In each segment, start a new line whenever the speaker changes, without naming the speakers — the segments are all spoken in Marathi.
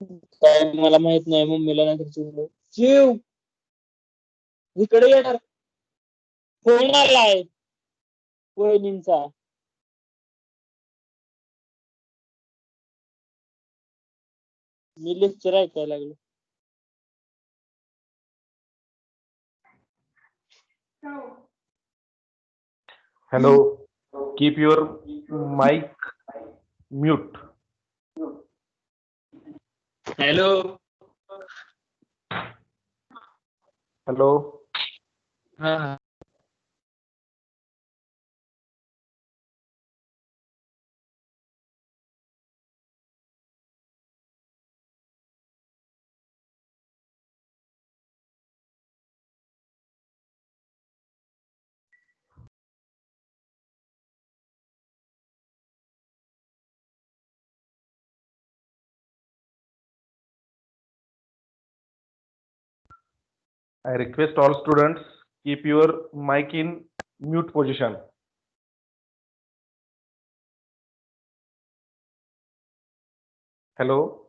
काय मला माहित नाही, मम्मीला नाही तर शिव इकडे येणार, फोन आलाय वहिनींचा. मी लेक्चर ऐकायला लागलो.
Hello, keep your mic mute.
Hello.
Hello.
हा हा.
I request all students keep your mic in mute position. Hello.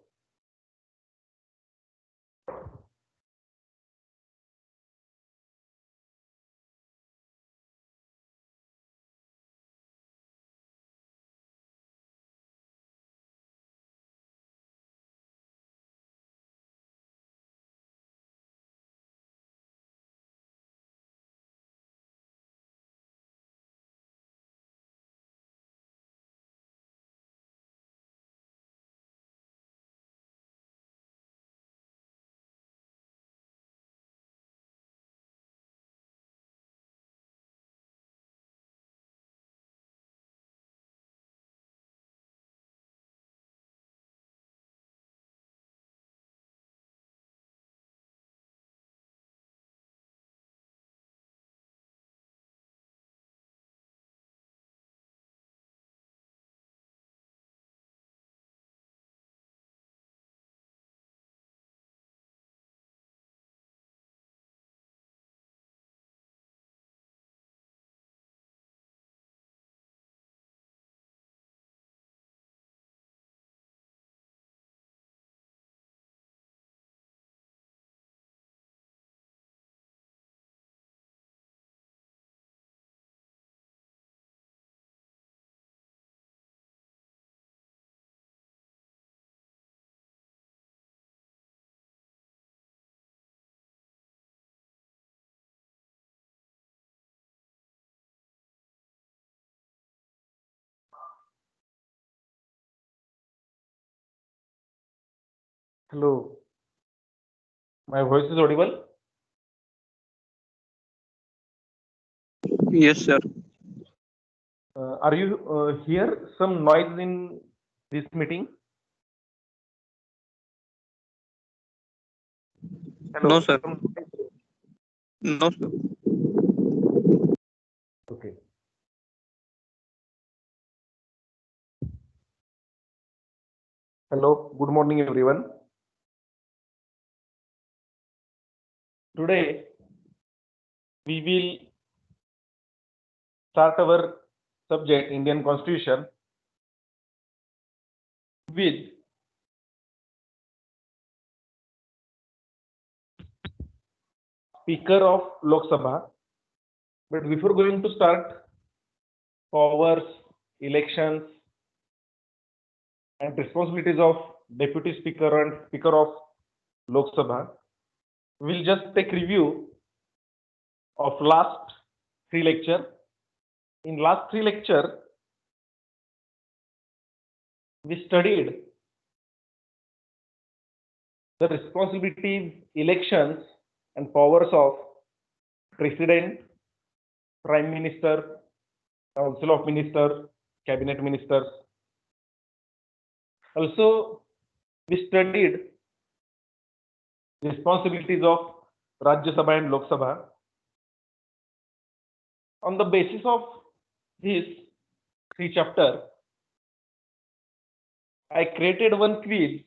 Hello. My voice is audible.
Yes, sir.
Are you hear some noise in this meeting? Hello.
No, sir. No, sir.
Okay. Hello. Good morning, everyone. Today we will start our subject Indian Constitution with Speaker of Lok Sabha. But before going to start, powers, elections, and responsibilities of Deputy Speaker and Speaker of Lok Sabha, we'll just take review of last three lecture. In last three lecture, we studied the responsibilities, elections, and powers of President, Prime Minister, Council of Ministers, Cabinet Ministers. Also, we studied responsibilities of Rajya Sabha and Lok Sabha. On the basis of these three chapters, I created one quiz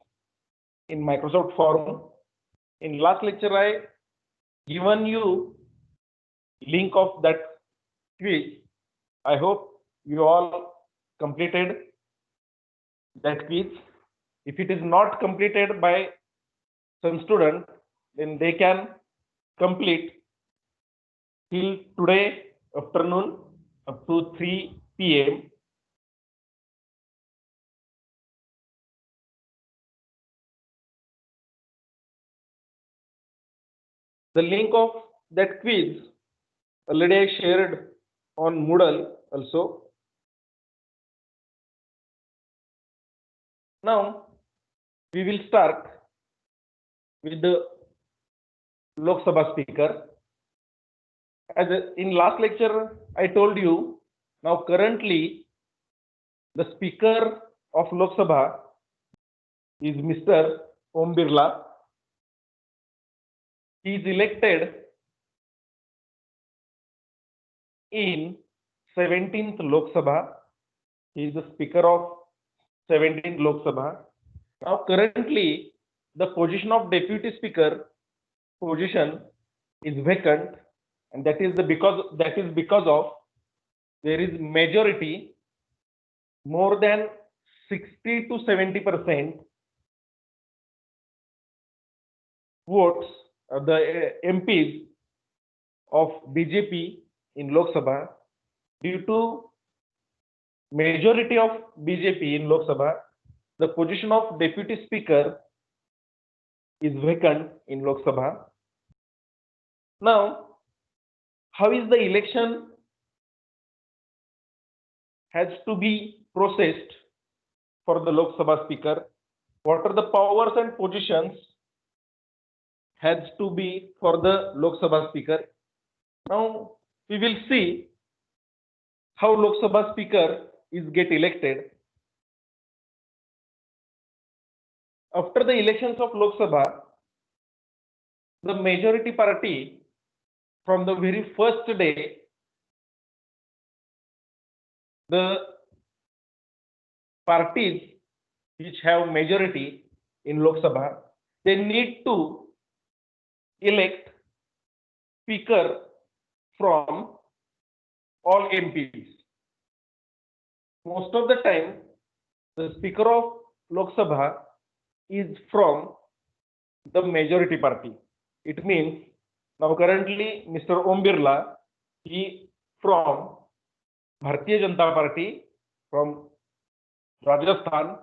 in Microsoft Forum. In last lecture, I given you link of that quiz. I hope you all completed that quiz. If it is not completed by some student, then they can complete till today afternoon up to 3 p.m. The link of that quiz already I shared on Moodle also. Now we will start with the Lok Sabha speaker. As in last lecture, I told you, now currently the speaker of Lok Sabha is Mr. Om Birla. He is elected in 17th Lok Sabha. He is the speaker of 17th Lok Sabha. Now currently the position of deputy speaker position is vacant, and that is because of there is majority more than 60 to 70% votes of the MPs of BJP in Lok Sabha. Due to majority of BJP in Lok Sabha, the position of deputy speaker is vacant in Lok Sabha. Now, how is the election has to be processed for the Lok Sabha speaker? What are the powers and positions has to be for the Lok Sabha speaker? Now we will see how Lok Sabha speaker is get elected. After the elections of Lok Sabha, the majority party from the very first day, the parties which have majority in Lok Sabha, they need to elect speaker from all MPs. Most of the time, the speaker of Lok Sabha is from the majority party. It means now currently Mr. Om Birla, he from Bharatiya Janata Party from Rajasthan.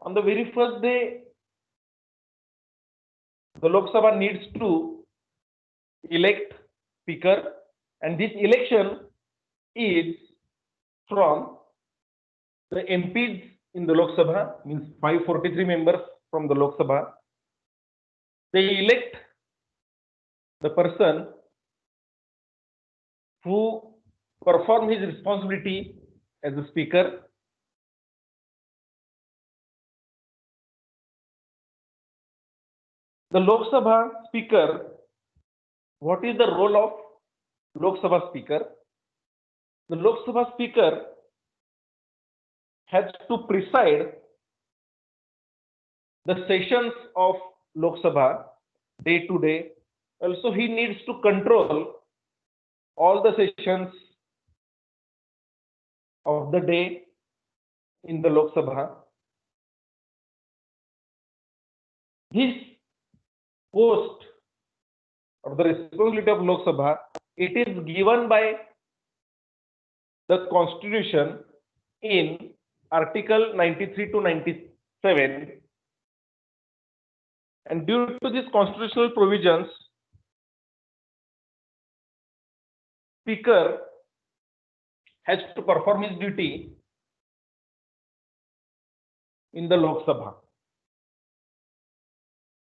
On the very first day, the Lok Sabha needs to elect speaker, and this election is from the MPs in the Lok Sabha, means 543 members from the Lok Sabha. They elect the person who perform his responsibility as a speaker. The Lok Sabha speaker, what is the role of Lok Sabha speaker? The Lok Sabha speaker has to preside the sessions of Lok Sabha day to day. Also, he needs to control all the sessions of the day in the Lok Sabha. This post or the responsibility of Lok Sabha, it is given by the Constitution in Article 93 to 97, and due to these constitutional provisions, Speaker has to perform his duty in the Lok Sabha.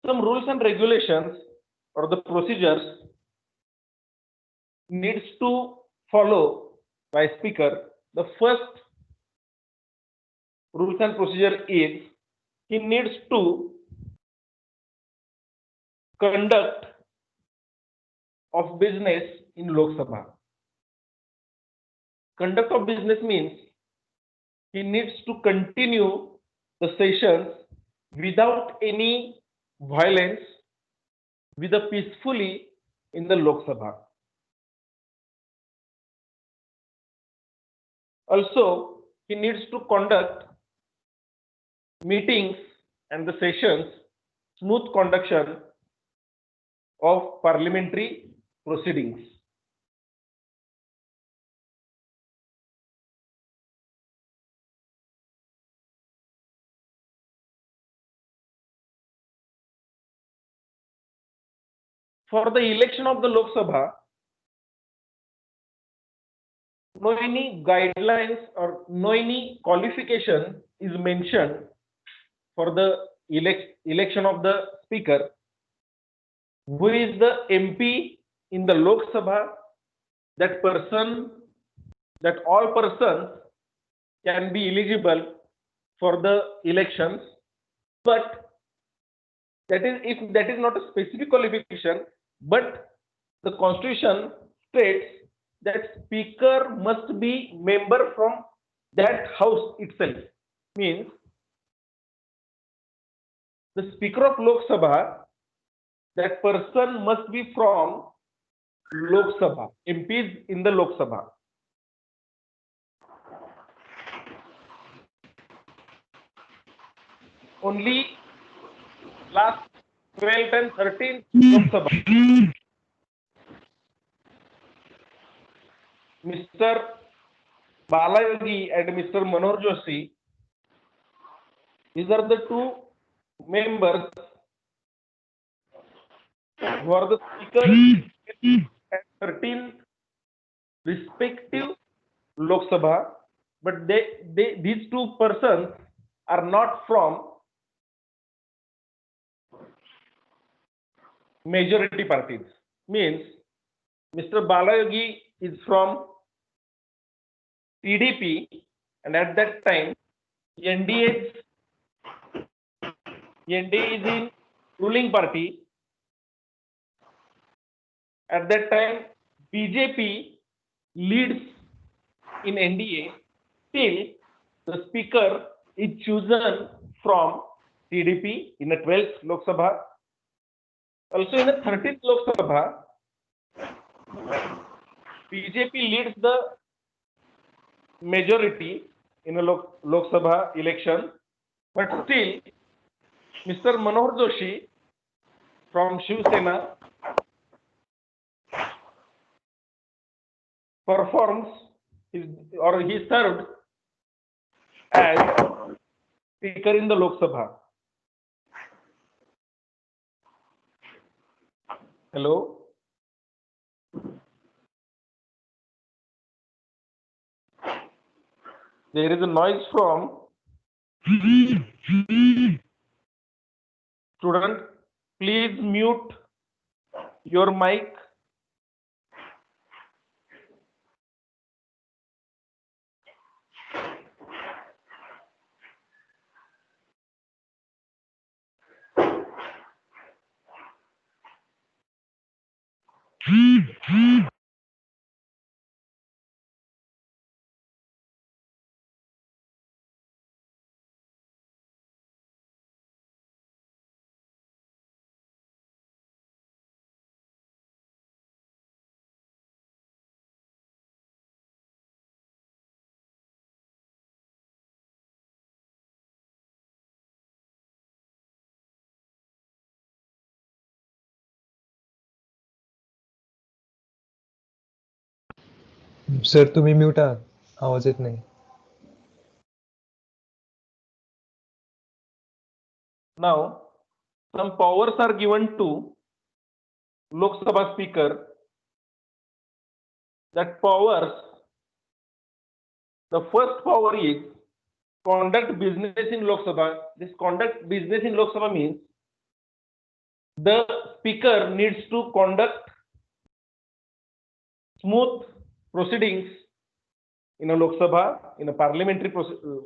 Some rules and regulations or the procedures needs to follow by Speaker. The first rules and procedure is he needs to conduct of business in Lok Sabha. Conduct of business means he needs to continue the sessions without any violence, peacefully in the Lok Sabha. Also, he needs to conduct meetings and the sessions, smooth conduction of parliamentary proceedings. For the election of the Lok Sabha, no any guidelines or no any qualification is mentioned for the election of the speaker. Who is the MP in the Lok Sabha? That person, that all persons can be eligible for the elections, but that is if that is not a specific qualification, but the constitution states that speaker must be member from that house itself. Means the speaker of Lok Sabha, that person must be from Lok Sabha, MPs in the Lok Sabha. Only last 12th and 13th Lok Sabha, Mr. Balayogi and Mr. Manohar Joshi, these are the two members who are the speakers at 13th respective Lok Sabha, but these two persons are not from majority parties. Means Mr. Balayogi is from TDP, and at that time NDA is in ruling party. At that time BJP leads in NDA. Still, the speaker is chosen from TDP in the 12th Lok Sabha. Also in the 13th Lok Sabha, BJP leads the majority in a Lok Sabha election, but still Mr. Manohar Joshi from Shiv Sena performs he served as speaker in the Lok Sabha. Hello? There is a noise from student. Please mute your mic.
Sir तुम्ही म्यूट आहात, आवाज येत नाही.
Now, some powers are given to Lok Sabha Speaker. That powers, the first power is conduct business in Lok Sabha. This conduct business in Lok Sabha means the speaker needs to conduct smooth proceedings in a Lok Sabha, in a parliamentary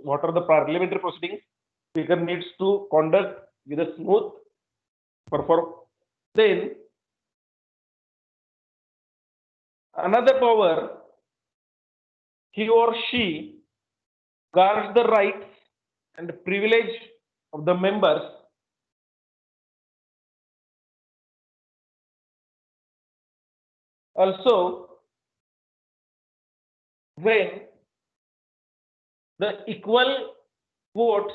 what are the parliamentary proceedings? Speaker needs to conduct with a smooth perform. Then another power, he or she guards the rights and privilege of the members. Also, when the equal votes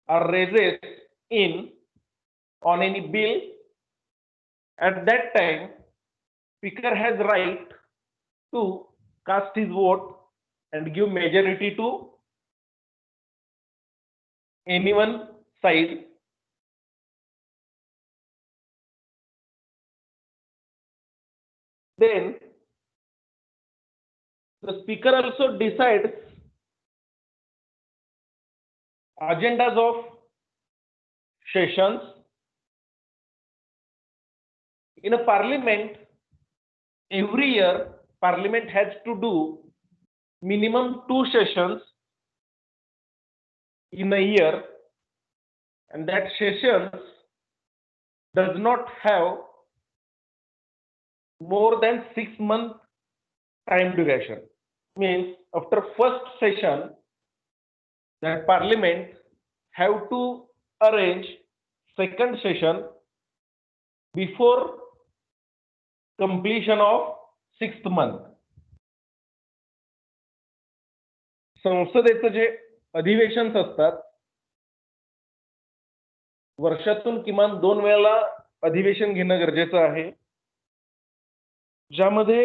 or raises in on any bill, at that time, speaker has right to cast his vote and give majority to any one side. Then the speaker also decides agendas of sessions. In a parliament, every year parliament has to do minimum 2 sessions in a year, and that sessions does not have more than 6 month time duration. Means after first session, that parliament have to arrange second session before completion of 6th month. संसदेचं जे अधिवेशन असतात, वर्षातून किमान 2 वेळेला अधिवेशन घेणं गरजेचं आहे, ज्यामध्ये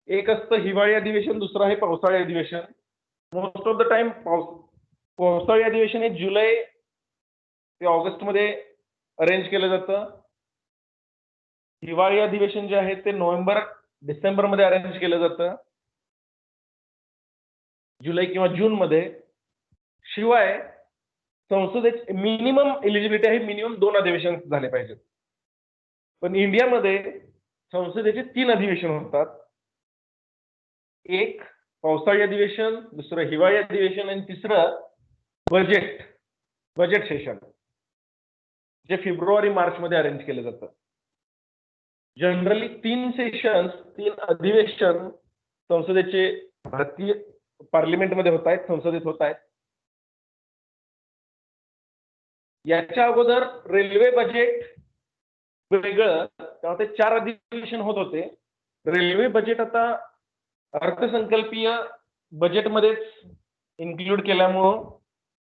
एक असतं हिवाळी अधिवेशन, दुसरं आहे पावसाळी अधिवेशन. मोस्ट ऑफ द टाइम पावसाळी अधिवेशन हे जुलै ते ऑगस्ट मध्ये अरेंज केलं जातं. हिवाळी अधिवेशन जे आहे ते नोव्हेंबर डिसेंबर मध्ये अरेंज केलं जातं, जुलै किंवा जून मध्ये. शिवाय संसदेची मिनिमम एलिजिबिलिटी आहे, मिनिमम 2 अधिवेशन झाले पाहिजेत. पण इंडियामध्ये संसदेचे 3 अधिवेशन होतात. एक पावसाळी अधिवेशन, दुसरं हिवाळी अधिवेशन आणि तिसरं बजेट सेशन, जे फेब्रुवारी मार्च मध्ये अरेंज केलं जातं. जनरली 3 सेशन्स, 3 अधिवेशन संसदेचे भारतीय पार्लिमेंटमध्ये होत आहेत, संसदेत होत आहेत. याच्या अगोदर रेल्वे बजेट वेगळं, तेव्हा ते 4 अधिवेशन होत होते. रेल्वे बजेट आता अर्थसंकल्पीय बजेटमध्येच इन्क्लूड केल्यामुळं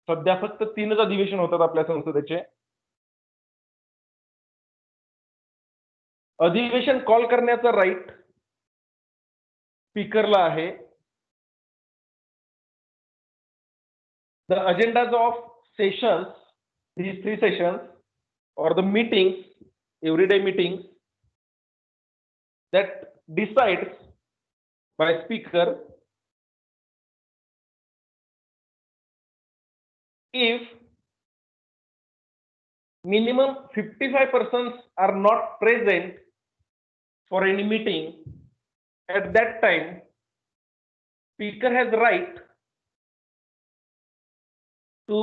सध्या फक्त 3च अधिवेशन होतात आपल्या संसदेचे. अधिवेशन कॉल करण्याचा राईट स्पीकरला आहे. The agendas of sessions, these 3 sessions or the meetings, everyday meetings that decides by speaker if minimum 55 persons are not present for any meeting. At that time, speaker has right to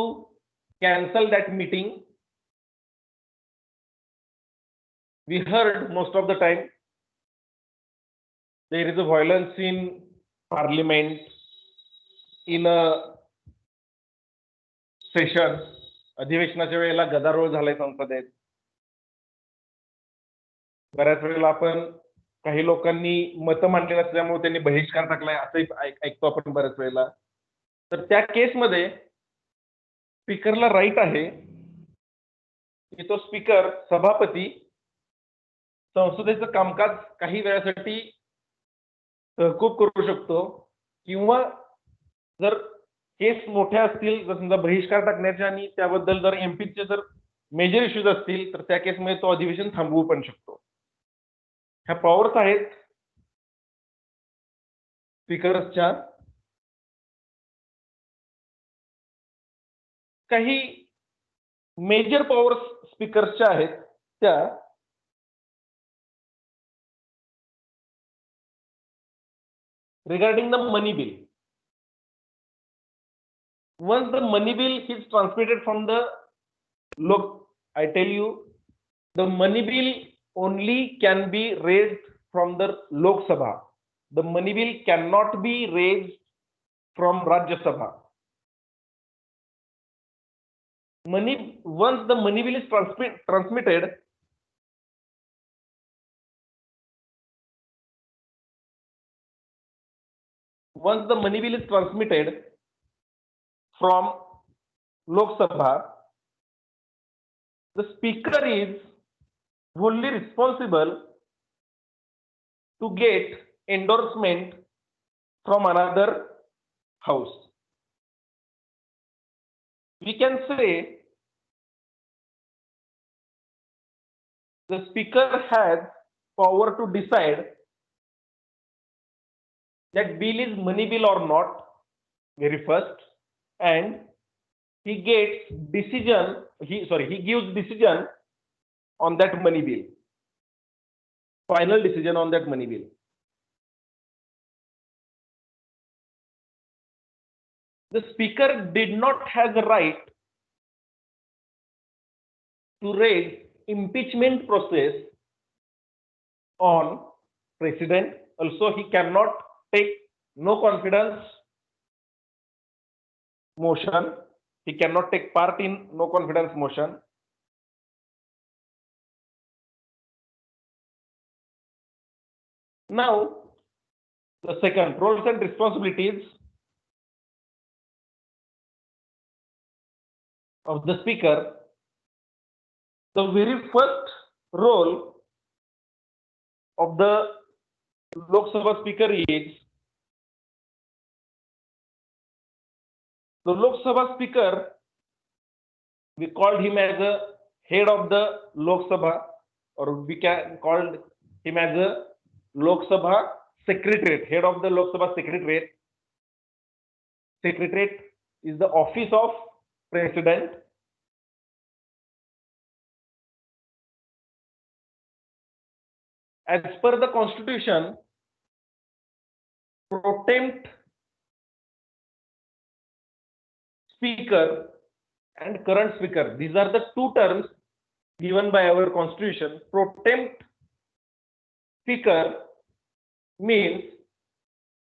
cancel that meeting. We heard most of the time there is a violence in parliament in a session. अधिवेशनाच्या वेळेला गदारोळ झालाय संसदेत. बऱ्याच वेळेला आपण काही लोकांनी मतं मांडली नसल्यामुळे त्यांनी बहिष्कार टाकलाय असंही ऐकतो आपण बऱ्याच वेळेला. तर त्या केसमध्ये स्पीकरला राईट आहे की तो स्पीकर, सभापती, संसदेचं कामकाज काही वेळासाठी तहकूब करू शकतो, किंवा जर केस मोठ्या असतील, जर समजा बहिष्कार टाकण्याच्या आणि त्याबद्दल जर एमपीचे जर मेजर इश्यूज असतील, तर त्या केसमध्ये तो अधिवेशन थांबवू पण शकतो. ह्या पॉवर्स आहेत स्पीकर्सच्या. काही मेजर पॉवर्स स्पीकर्सच्या आहेत त्या regarding the money bill. Once the money bill is transmitted from the I tell you, the money bill only can be raised from the Lok Sabha. The money bill cannot be raised from Rajya Sabha. Once the money bill is transmitted, from Lok Sabha, the speaker is wholly responsible to get endorsement from another house. We can say the speaker has power to decide that bill is money bill or not, very first, and he gets decision, he gives decision on that money bill, final decision on that money bill. The speaker did not have the right to raise impeachment process on president. Also, he cannot take no confidence motion. He cannot take part in no confidence motion. Now, the second, roles and responsibilities of the speaker. The very first role of the Lok Sabha speaker is the Lok Sabha speaker. We called him as a head of the Lok Sabha, or we can call him as a Lok Sabha secretariat, head of the Lok Sabha secretariat. Secretariat is the office of president. As per the constitution, pro temp speaker and current speaker, these are the two terms given by our constitution. Pro temp speaker means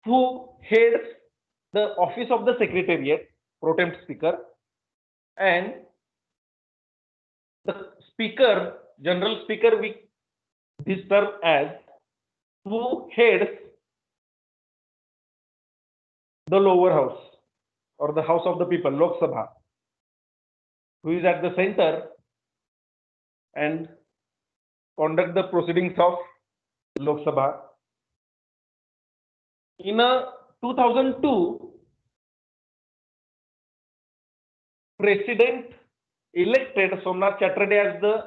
who heads the office of the secretariat, pro temp speaker, and the speaker, general speaker, we this term as who heads the lower house or the house of the people, Lok Sabha, who is at the center and conduct the proceedings of Lok Sabha. In 2002, President elected Somnath Chatterjee as the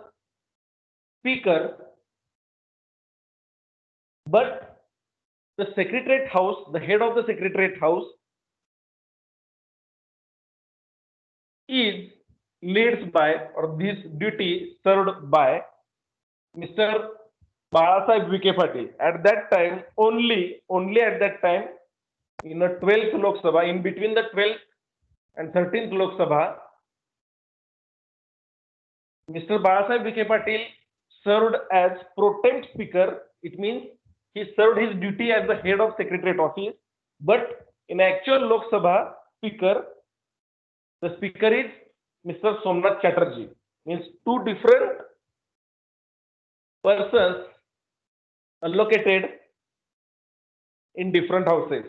speaker, but the Secretariat House, the head of the Secretariat House, is led by, or this duty served by Mr. Balasaheb Vikhe Patil. At that time, only at that time, in the 12th Lok Sabha, in between the 12th and 13th Lok Sabha, Mr. Balasaheb Vikhe Patil served as pro temp speaker. It means he served his duty as the head of Secretariat office, but in actual Lok Sabha speaker, the speaker is Mr. Somnath Chatterjee. Means two different persons allocated in different houses.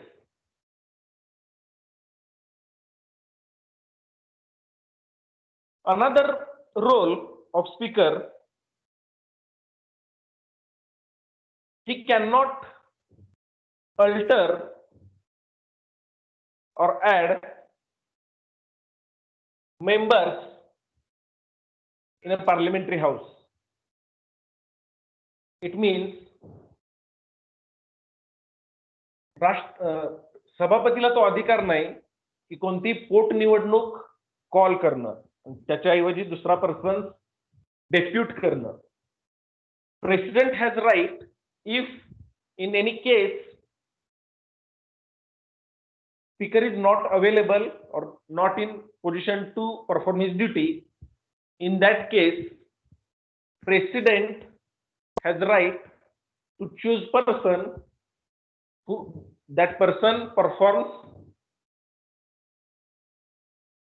Another role of speaker, he cannot alter or add members in a parliamentary house. It means सभापतीला तो अधिकार नाही की कोणती पोटनिवडणूक कॉल करणं, त्याच्याऐवजी दुसरा पर्सन डेप्यूट करणं. President has right, if in any case speaker is not available or not in position to perform his duty, in that case President has right to choose person who that person performs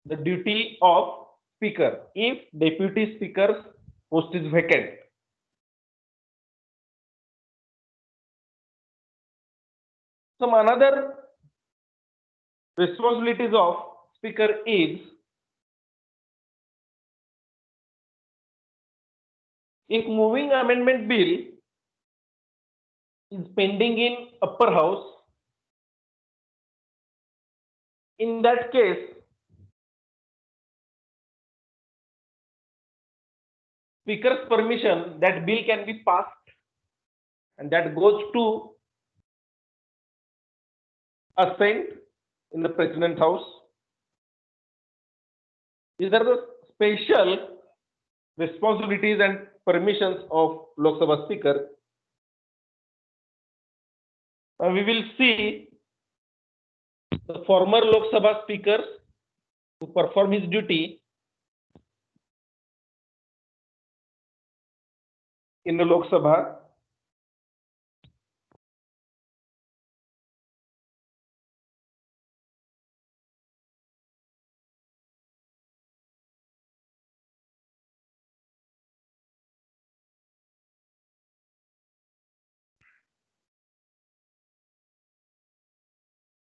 the duty of speaker if deputy speaker's post is vacant. Some another responsibilities of speaker is if moving amendment bill is pending in upper house, in that case, speaker's permission, that bill can be passed and that goes to assent in the President House. These are the special responsibilities and permissions of Lok Sabha Speaker. We will see the former Lok Sabha Speaker to perform his duty in the Lok Sabha.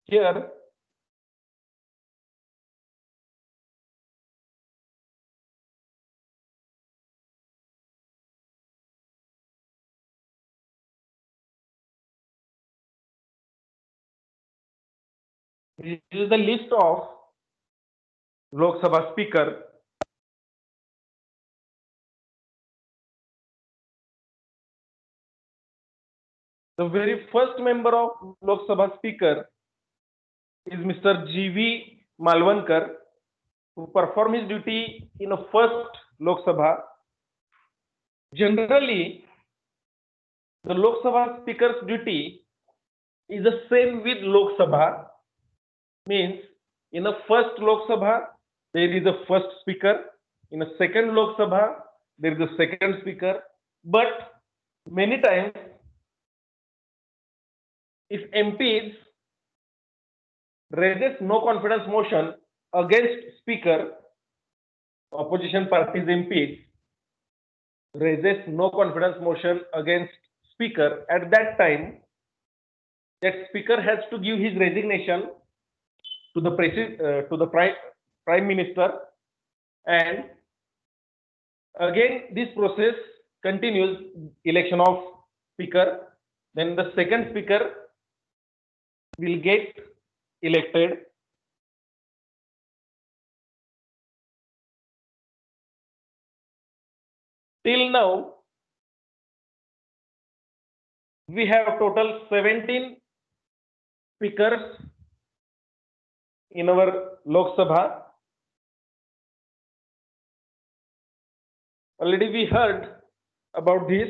Here, this is the list of Lok Sabha Speaker. The very first member of Lok Sabha Speaker is Mr. G.V. Malvankar, who perform his duty in a first Lok Sabha. Generally, the Lok Sabha Speaker's duty is the same with Lok Sabha. Means in a first Lok Sabha, there is a first speaker. In a second Lok Sabha, there is a second speaker. But many times, if MPs raises no confidence motion against speaker, opposition parties MPs raises no confidence motion against speaker, at that time, that speaker has to give his resignation to the prime minister, and again this process continues. Election of speaker, then the second speaker will get elected. Till now, we have total 17 speakers in our Lok Sabha. Already we heard about this.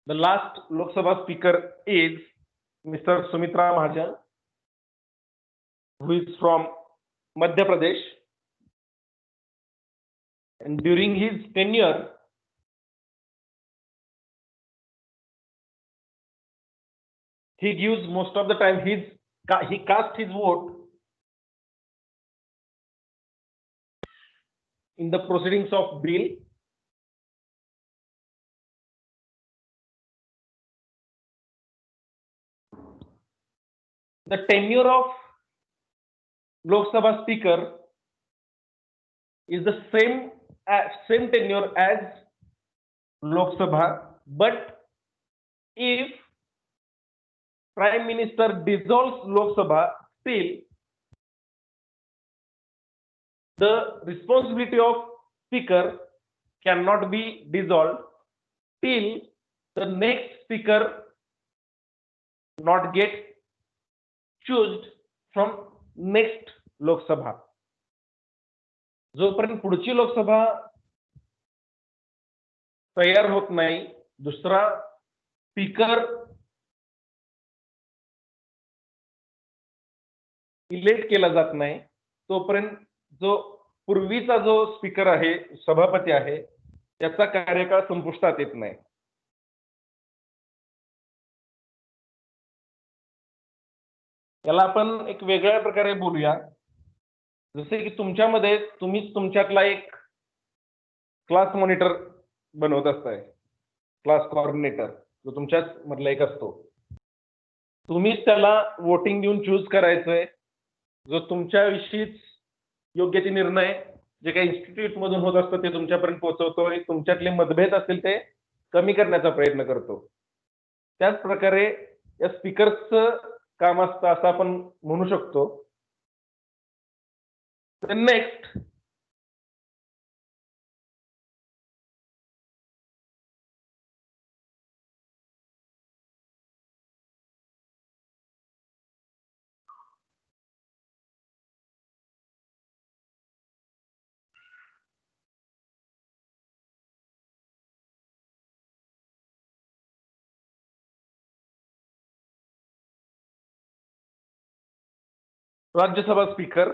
The last Lok Sabha Speaker is Mr. Sumitra Mahajan, who is from Madhya Pradesh. And during his tenure, he gives most of the time he casts his vote in the proceedings of bill. The tenure of Lok Sabha Speaker is the same tenure as Lok Sabha, but if Prime Minister dissolves Lok Sabha, still the responsibility of Speaker cannot be dissolved till the next Speaker not get chosen from next Lok Sabha. जोपर्यंत पुढची लोकसभा तयार होत नाही, दुसरा स्पीकर इलेक्ट केला जात नाही, तोपर्यंत जो पूर्वीचा जो स्पीकर आहे, सभापती आहे, त्याचा कार्यकाळ संपुष्टात येत नाही. याला आपण एक वेगळ्या प्रकारे बोलूया. जसे की तुमच्यामध्ये तुम्हीच तुमच्यातला एक क्लास मॉनिटर बनवत असताय, क्लास कोऑर्डिनेटर जो तुमच्याच मधला एक असतो. तुम्हीच त्याला वोटिंग देऊन चूज करायचंय, जो तुमच्याविषयीच योग्य ते निर्णय जे काही इन्स्टिट्यूट मधून होत असतं ते तुमच्यापर्यंत पोहोचवतोय, तुमच्यातले मतभेद असतील ते कमी करण्याचा प्रयत्न करतो. त्याच प्रकारे या स्पीकरचं काम असतं असं आपण म्हणू शकतो. Next, Rajya Sabha speaker.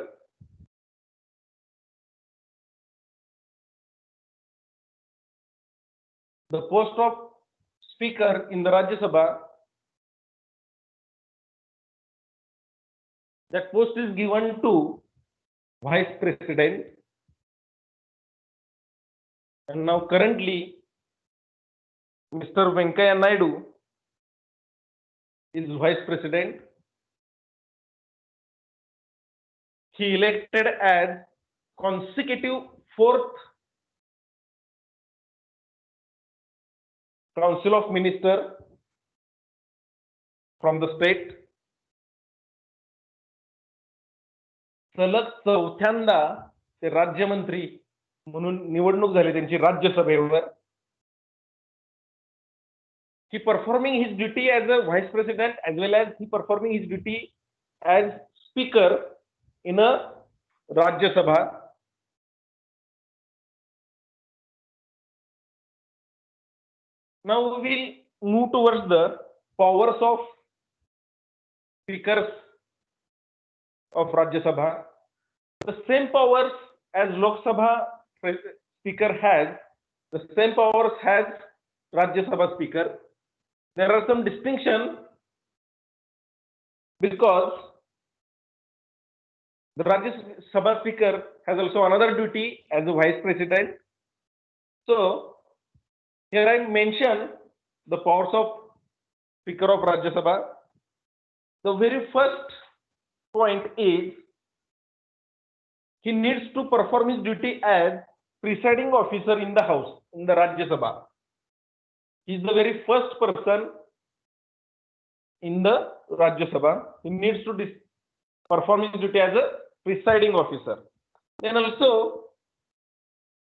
The post of speaker in the Rajya Sabha, that post is given to vice president, and now currently Mr. Venkaiah Naidu is vice president. He elected as consecutive fourth council of minister from the state. सलग चौथ्यांदा ते राज्यमंत्री म्हणून निवडणूक झाली त्यांची राज्यसभेवर. He performing his duty as a vice president as well as he performing his duty as speaker in a Rajya Sabha. Now we will move towards the powers of speakers of Rajya Sabha. The same powers as Lok Sabha speaker has, the same powers has Rajya Sabha speaker. There are some distinction because the Rajya Sabha speaker has also another duty as a vice president. So here I mention the powers of speaker of Rajya Sabha. The very first point is he needs to perform his duty as presiding officer in the house, in the Rajya Sabha. He is the very first person in the Rajya Sabha. He needs to perform his duty as a presiding officer. Then also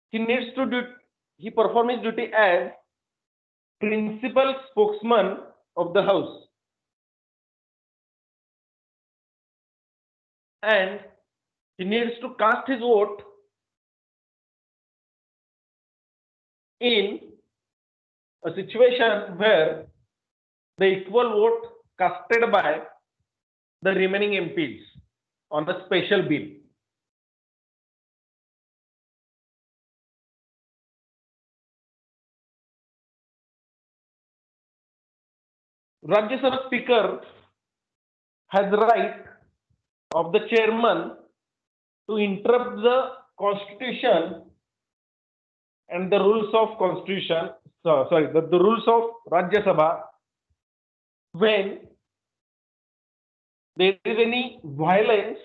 he needs to perform his duty as principal spokesman of the house. And he needs to cast his vote in a situation where the equal vote casted by the remaining MPs on a special bill. Rajya Sabha Speaker has the right of the chairman to interrupt the constitution and the rules of constitution, the rules of Rajya Sabha when there is any violence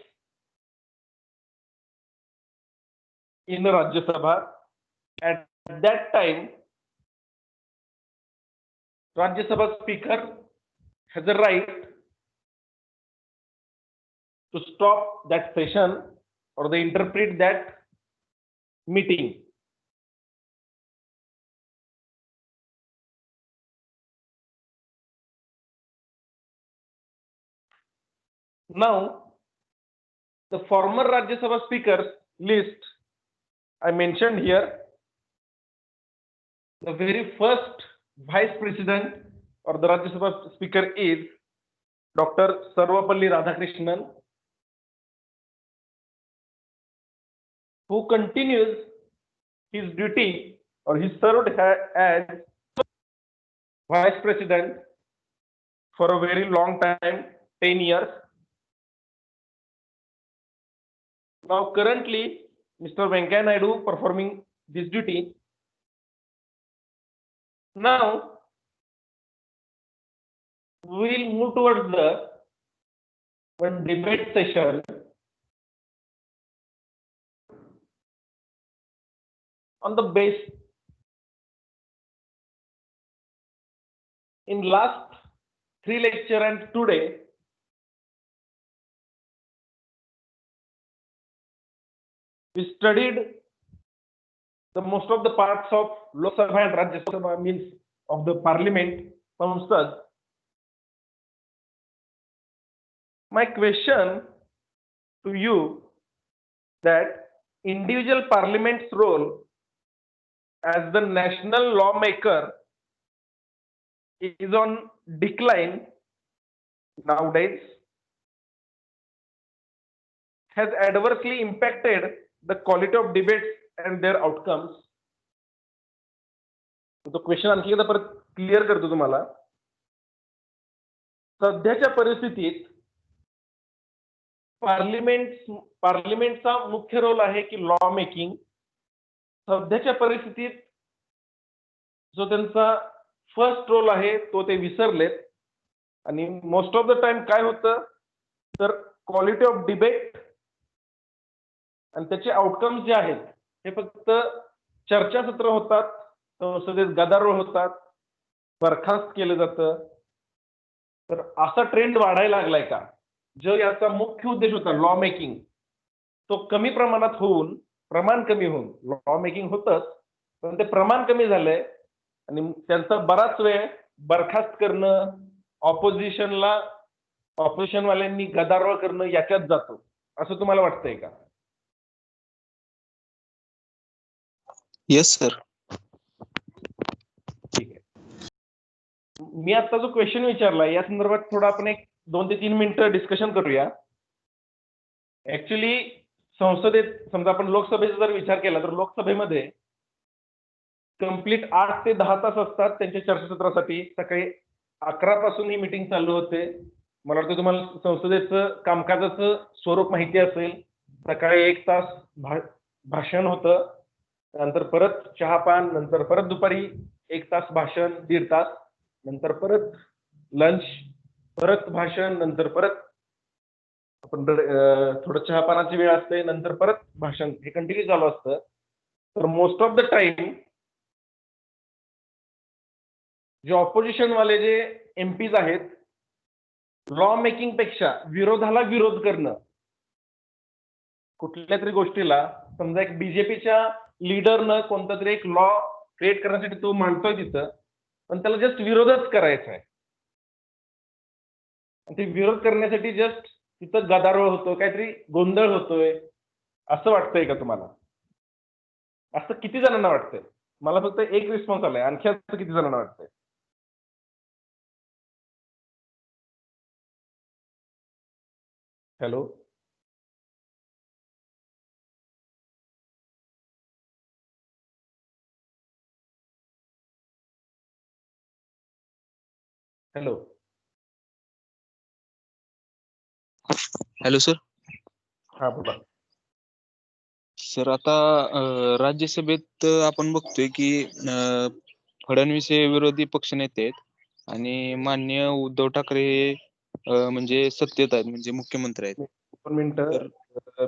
in the Rajya Sabha. At that time, Rajya Sabha Speaker has a right to stop that session or they interpret that meeting. Now, the former Rajya Sabha speakers list I mentioned here. The very first vice president or the Rajya Sabha speaker is Dr. Sarvapalli Radhakrishnan, who continues his duty or he served as vice president for a very long time, 10 years. Now currently Mr. Venkaiah Naidu performing this duty. Now we will move towards the one debate session on the base. In last 3 lecture and today, we studied the most of the parts of Lok Sabha and Rajya Sabha, means of the parliament, Samsad. My question to you that individual parliament's role as the national lawmaker is on decline nowadays, has adversely impacted the quality of debates and their outcomes. तो क्वेश्चन आणखी एकदा परत क्लिअर करतो तुम्हाला. सध्याच्या परिस्थितीत पार्लिमेंटचा मुख्य रोल आहे की लॉ मेकिंग. सध्याच्या परिस्थितीत जो त्यांचा फर्स्ट रोल आहे तो ते विसरलेत. आणि मोस्ट ऑफ द टाइम काय होतं तर क्वालिटी ऑफ डिबेट आणि त्याचे आउटकम्स जे आहेत हे फक्त चर्चासत्र होतात, संसदेत गदारोळ होतात, बरखास्त केलं जातं. तर असा ट्रेंड वाढायला लागलाय का? जो याचा मुख्य उद्देश होता लॉ मेकिंग तो कमी प्रमाणात होऊन प्रमाण कमी होऊन लॉ मेकिंग होतच पण ते प्रमाण कमी झालंय आणि त्यांचा बराच वेळ बरखास्त करणं, ऑपोजिशनवाल्यांनी गदारोळ करणं याच्यात जातो असं तुम्हाला वाटतंय का?
Yes, sir.
ठीक आहे. मी आता जो क्वेश्चन विचारला या संदर्भात थोडा आपण एक 2 ते 3 मिनिटं डिस्कशन करूया. ऍक्च्युली संसदेत समजा आपण लोकसभेचा जर विचार केला तर लोकसभेमध्ये कंप्लीट 8 ते 10 तास असतात त्यांच्या चर्चासत्रासाठी. सकाळी 11 पासून ही मीटिंग चालू होते. मला वाटतं तुम्हाला संसदेचं कामकाजाचं स्वरूप माहिती असेल. सकाळी 1 तास भाषण होतं, नंतर परत चहापान, नंतर परत दुपारी 1 तास भाषण, 1.5 तास, नंतर परत लंच, परत भाषण, नंतर परत आपण थोडं चहापानाची वेळ असते, नंतर परत भाषण. हे कंटिन्यू चालू असतं. तर मोस्ट ऑफ द टाइम जे ऑपोजिशन वाले जे एमपीज आहेत लॉ मेकिंग पेक्षा विरोधाला विरोध करणं कुठल्या तरी गोष्टीला, समजा एक बीजेपीच्या लीडरनं कोणता तरी एक लॉ क्रिएट करण्यासाठी तो मांडतोय तिथं, पण त्याला जस्ट विरोधच करायचा आहे. ते विरोध करण्यासाठी जस्ट तिथं गदारोळ होतो, काहीतरी गोंधळ होतोय असं वाटतंय का तुम्हाला? असं किती जणांना वाटतंय? मला फक्त एक रिस्पॉन्स आलाय. आणखी असं किती जणांना वाटतंय? Hello, hello.
Hello, sir.
हा बोला.
सर आता राज्यसभेत आपण बघतोय की फडणवीस हे विरोधी पक्षनेते आहेत आणि माननीय उद्धव ठाकरे हे म्हणजे सत्तेत आहेत, म्हणजे मुख्यमंत्री आहेत.
1 मिनिट,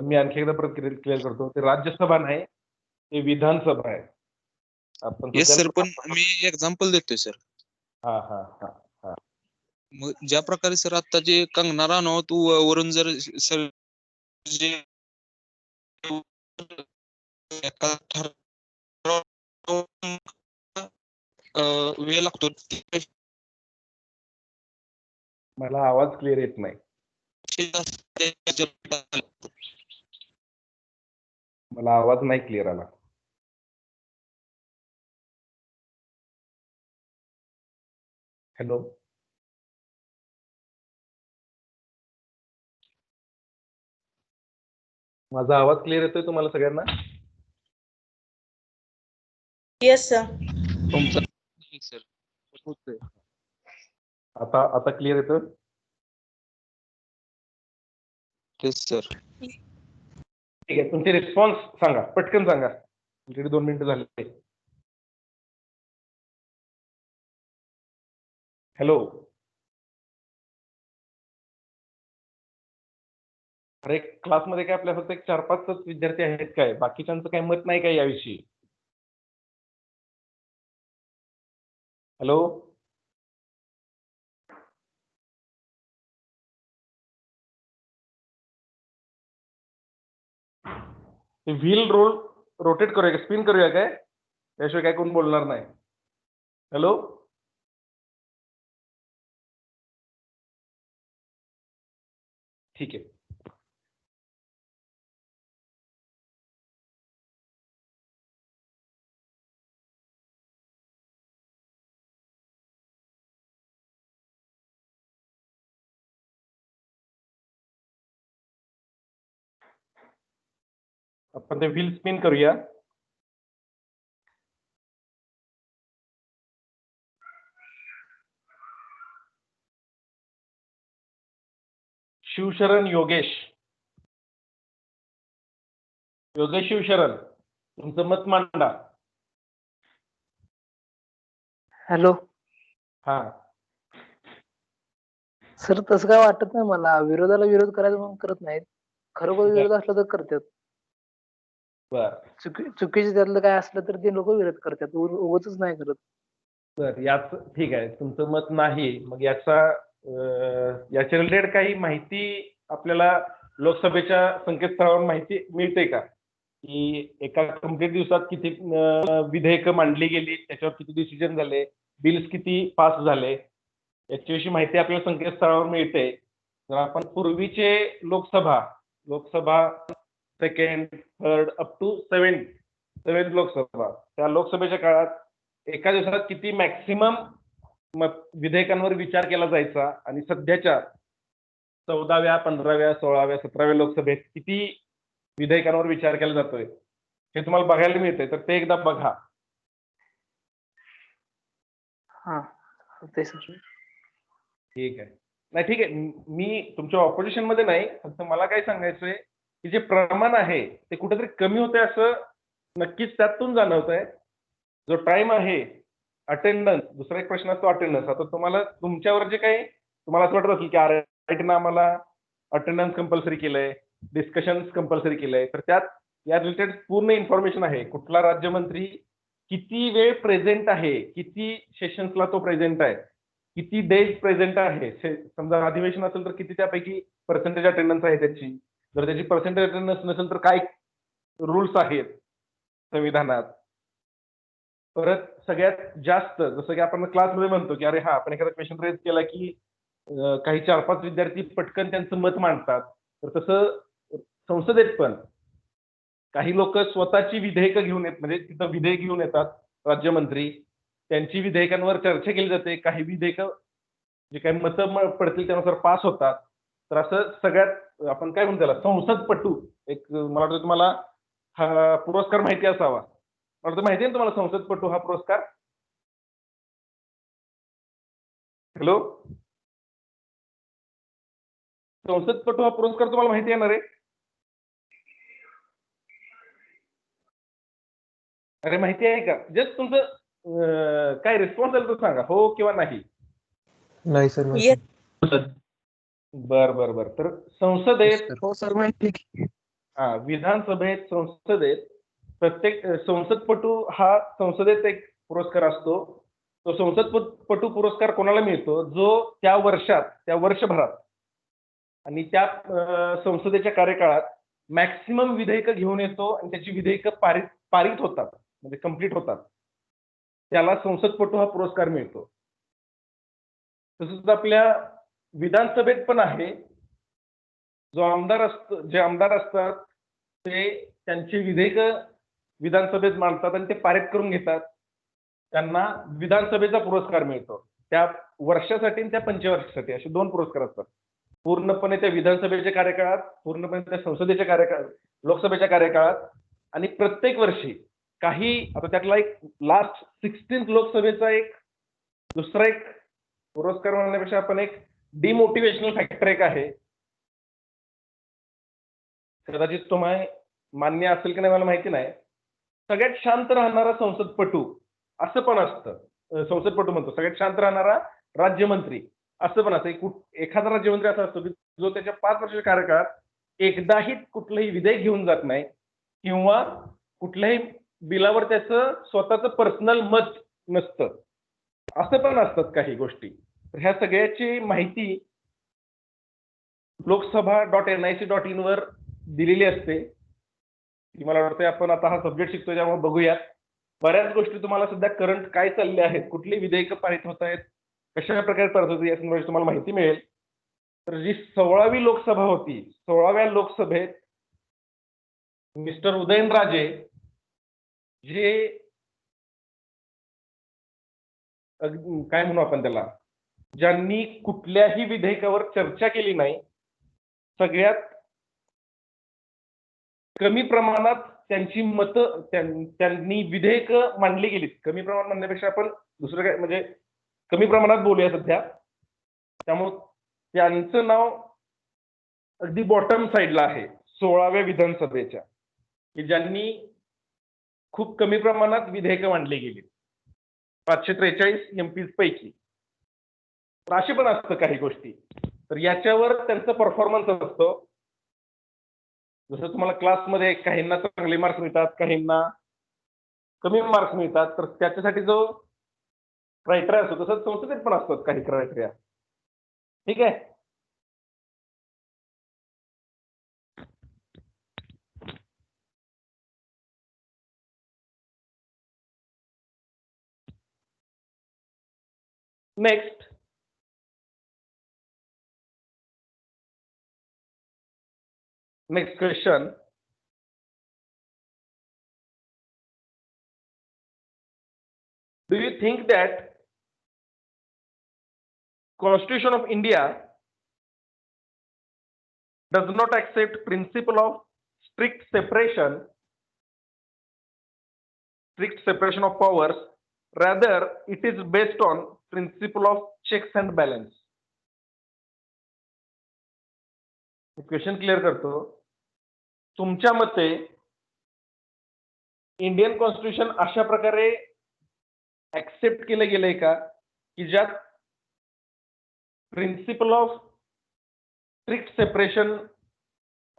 मी आणखी एकदा परत क्लिअर करतो. ते राज्यसभा नाही, ते विधानसभा आहे. आपण
येस सर, पण मी एक्झाम्पल देतोय सर.
हा हा हा हा.
मग ज्या प्रकारे सर आता जे कंगना राणावत वरून जर सर जे एका वेळ लागतो
मला आवाज क्लिअर येत नाही. मला आवाज नाही क्लिअर आला. हॅलो, माझा आवाज क्लिअर येतोय तुम्हाला सगळ्यांना?
Yes sir.
तुमचा सर
आता आता क्लिअर येतोय?
Yes sir.
ठीक आहे, तुमचे रिस्पॉन्स सांगा, पटकन सांगा. तुमच्याकडे 2 मिनिटं झाले. हॅलो, अरे क्लासमध्ये काय आपल्या फक्त एक 4-5 विद्यार्थी आहेत काय? बाकीच्यांचं काही मत नाही काय याविषयी? हॅलो. व्हील रोटेट करूया का, स्पिन करूया काय, त्याशिवाय काय कोण बोलणार नाही. हॅलो. ठीक आहे. आपण ते व्हील स्पिन करूया. शिवशरण योगेश शिवशरण, तुमचं मत मांडा.
हॅलो
हा.
सर, तसं काय वाटत नाही मला. विरोधाला विरोध करायचा म्हणून करत नाहीत. खरोखर विरोध असला तर करतात.
बर
चुकीचे त्यातलं काय असलं तर ते लोक विरोध करतात, उगाच नाही करत.
बर, याच ठीक आहे, तुमचं मत नाही. मग याच्या रिलेटेड काही माहिती आपल्याला लोकसभेच्या संकेतस्थळावर माहिती मिळते का, की एका कंप्लीट दिवसात किती विधेयकं मांडली गेली, त्याच्यावर किती डिसिजन झाले, बिल्स किती पास झाले, याच्याविषयी माहिती आपल्याला संकेतस्थळावर मिळते. जर आपण पूर्वीचे Lok Sabha second, third up to seventh Lok Sabha, त्या लोकसभेच्या काळात एका दिवसात किती मॅक्सिमम विधेयकांवर विचार केला जायचा आणि सध्याच्या 14व्या, 15व्या, 16व्या, 17व्या लोकसभेत किती विधेयकांवर विचार केला जातोय हे तुम्हाला बघायला मिळतंय. तर ते एकदा बघा.
हा, ते सर.
ठीक आहे. नाही, ठीक आहे, मी तुमच्या ऑपोजिशन मध्ये नाही, फक्त मला काय सांगायचंय की जे प्रमाण आहे ते कुठेतरी कमी होतंय असं नक्कीच त्यातून जाणवतंय. जो टाइम आहे, अटेंडन्स, दुसरा एक प्रश्न असतो अटेंडन्स. आता तुम्हाला तुमच्यावर जे काही तुम्हाला असं वाटत असेल की आरआयटीनं आम्हाला अटेंडन्स कंपल्सरी केलंय, डिस्कशन्स कंपल्सरी केलंय, तर त्यात या रिलेटेड पूर्ण इन्फॉर्मेशन आहे. कुठला राज्यमंत्री किती वेळ प्रेझेंट आहे, किती सेशन्सला तो प्रेझेंट आहे, किती डेज प्रेझेंट आहे, समजा अधिवेशन असेल तर किती त्यापैकी पर्सेंटेज अटेंडन्स आहे त्याची, जर त्याची पर्सेंटेज अटेंडन्स नसेल तर काय रूल्स आहेत संविधानात. परत सगळ्यात जास्त, जसं की आपण क्लासमध्ये म्हणतो की अरे हा, आपण एखादा क्वेश्चन रेज केला की काही 4-5 विद्यार्थी पटकन त्यांचं मत मांडतात, तर तसं संसदेत पण काही लोक स्वतःची विधेयकं घेऊन येत, म्हणजे तिथं विधेयक घेऊन येतात राज्यमंत्री, त्यांची विधेयकांवर चर्चा केली जाते, काही विधेयकं जे काही मतं पडतील त्यानुसार पास होतात. तर असं सगळ्यात आपण काय म्हणतो त्याला संसदपटू, एक मला वाटतं तुम्हाला हा पुरस्कार माहिती असावा. मला वाटतं माहिती आहे ना तुम्हाला संसदपटू हा पुरस्कार. हॅलो. संसदपटू हा पुरस्कार तुम्हाला माहिती आहे ना रे? अरे माहिती आहे का? जस्ट तुमचं काय रिस्पॉन्स आला तर सांगा, हो किंवा नाही.
नाही सर, माहिती
Yes.
नाही.
बर. तर संसदेत,
हो सर, माहिती.
हा, विधानसभेत, संसदेत प्रत्येक संसदपटू हा संसदेत एक पुरस्कार असतो. तो संसदपटू पुरस्कार कोणाला मिळतो, जो त्या वर्षात, त्या वर्षभरात आणि त्या संसदेच्या कार्यकाळात मॅक्सिमम विधेयकं घेऊन येतो आणि त्याची विधेयकं पारित होतात, म्हणजे कंप्लीट होतात, त्याला संसदपटू हा पुरस्कार मिळतो. तसंच आपल्या विधानसभेत पण आहे. जे आमदार असतात ते त्यांची विधेयकं विधानसभेत मांडतात आणि ते पारित करून घेतात, त्यांना विधानसभेचा पुरस्कार मिळतो. त्या वर्षासाठी आणि त्या पंचवार्षिकसाठी असे 2 पुरस्कार असतात. पूर्णपणे त्या विधानसभेच्या कार्यकाळात, पूर्णपणे त्या संसदेच्या कार्यकाळात, लोकसभेच्या कार्यकाळात, आणि प्रत्येक वर्षी काही, आता त्यातला एक लास्ट 16th लोकसभेचा एक दुसरा एक पुरस्कार म्हणण्यापेक्षा आपण एक डिमोटिवेशनल फॅक्टर एक आहे, कदाचित तुम्हाला मान्य असेल की नाही मला माहिती नाही. सगळ्यात शांत राहणारा संसदपटू असं पण असतं. संसदपटू म्हणतो सगळ्यात शांत राहणारा राज्यमंत्री असं पण असतं. एखादा राज्यमंत्री असा असतो की जो त्याच्या 5 वर्षाच्या कार्यकाळात एकदाही कुठलंही विधेयक घेऊन जात नाही किंवा कुठल्याही बिलावर त्याचं स्वतःचं पर्सनल मत नसतं. असं पण असतात काही गोष्टी. तर ह्या सगळ्याची माहिती lokSabha.nic.in वर दिलेली असते. ती मला वाटतं आपण आता हा सब्जेक्ट शिकतोय त्यामुळे बघूयात. बऱ्याच गोष्टी तुम्हाला सध्या करंट काय चालले आहेत, कुठली विधेयकं पारित होत आहेत, कशा प्रकारे पारित होती या संदर्भात तुम्हाला माहिती मिळेल. तर जी 16वी लोकसभा होती, 16व्या लोकसभेत मिस्टर उदयनराजे जे काय म्हणू आपण त्याला, ज्यांनी कुठल्याही विधेयकावर चर्चा केली नाही, सगळ्यात कमी प्रमाणात त्यांची मतं त्यांनी विधेयक मांडली गेली. कमी प्रमाणात म्हणण्यापेक्षा आपण दुसरं काय म्हणजे कमी प्रमाणात बोलूया सध्या. त्यामुळे त्यांचं नाव अगदी बॉटम साईडला आहे 16व्या विधानसभेच्या, की ज्यांनी खूप कमी प्रमाणात विधेयकं मांडली गेली 543 एमपीज पैकी. तर अशी पण असतं काही गोष्टी. तर याच्यावर त्यांचा परफॉर्मन्स असतो. जसं तुम्हाला क्लासमध्ये काहींना चांगले मार्क्स मिळतात, काहींना कमी मार्क्स मिळतात, तर त्याच्यासाठी जो क्रायटेरिया असतो तसंच संसदेत पण असतात काही क्रायटेरिया. ठीक आहे. Next, question. Do you think that Constitution of India does not accept principle of strict separation of powers, rather it is based on principle of checks and balance? Question clear करतो. तुमच्या मते इंडियन कॉन्स्टिट्यूशन अशा प्रकारे ऍक्सेप्ट केलं गेलंय का की ज्यात principle of strict separation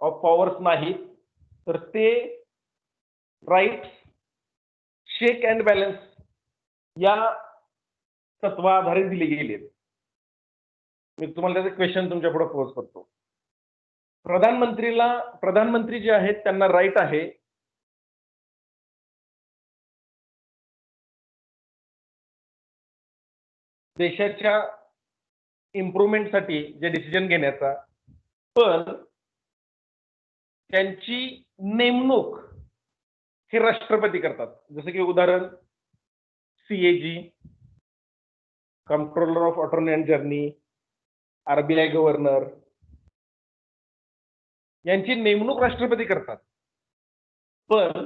of powers नाही, तर ते राईट्स चेक अँड बॅलन्स या तत्वाधारे दिले गेले. मी तुम्हाला त्याचे क्वेश्चन तुमच्या पुढे पोहोच करतो. प्रधानमंत्री जे आहेत त्यांना राईट आहे देशाच्या इम्प्रुव्हमेंटसाठी जे डिसिजन घेण्याचा, पण त्यांची नेमणूक हे राष्ट्रपती करतात. जसं की उदाहरण CAG, controller of attorney and journey, RBI governor, यांची नेमणूक राष्ट्रपती करतात, पण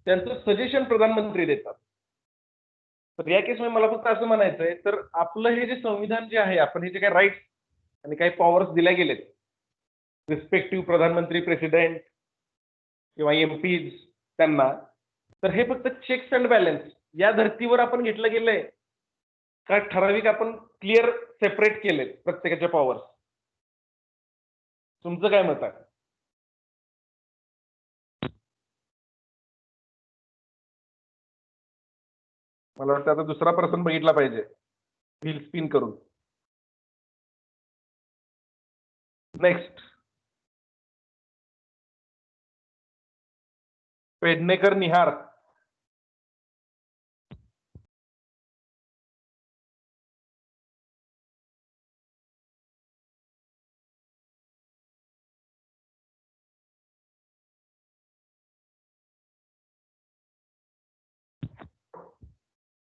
त्यांचं सजेशन प्रधानमंत्री देतात. तर या केसमध्ये मला फक्त असं म्हणायचंय, तर आपलं हे जे संविधान जे आहे, आपण हे जे काही राईट्स आणि काही पॉवर्स दिल्या गेलेत रिस्पेक्टिव्ह प्रधानमंत्री, प्रेसिडेंट किंवा MPs त्यांना, तर हे फक्त चेक्स अँड बॅलन्स या धर्तीवर आपण घेतलं गेलंय का ठराविक आपण क्लिअर सेपरेट केलेत प्रत्येकाच्या पॉवर्स? तुमचं काय मत आहे? मला वाटतं आता दुसरा पर्सन बघितला पाहिजे व्हील स्पिन करून. नेक्स्ट, पेडणेकर निहार.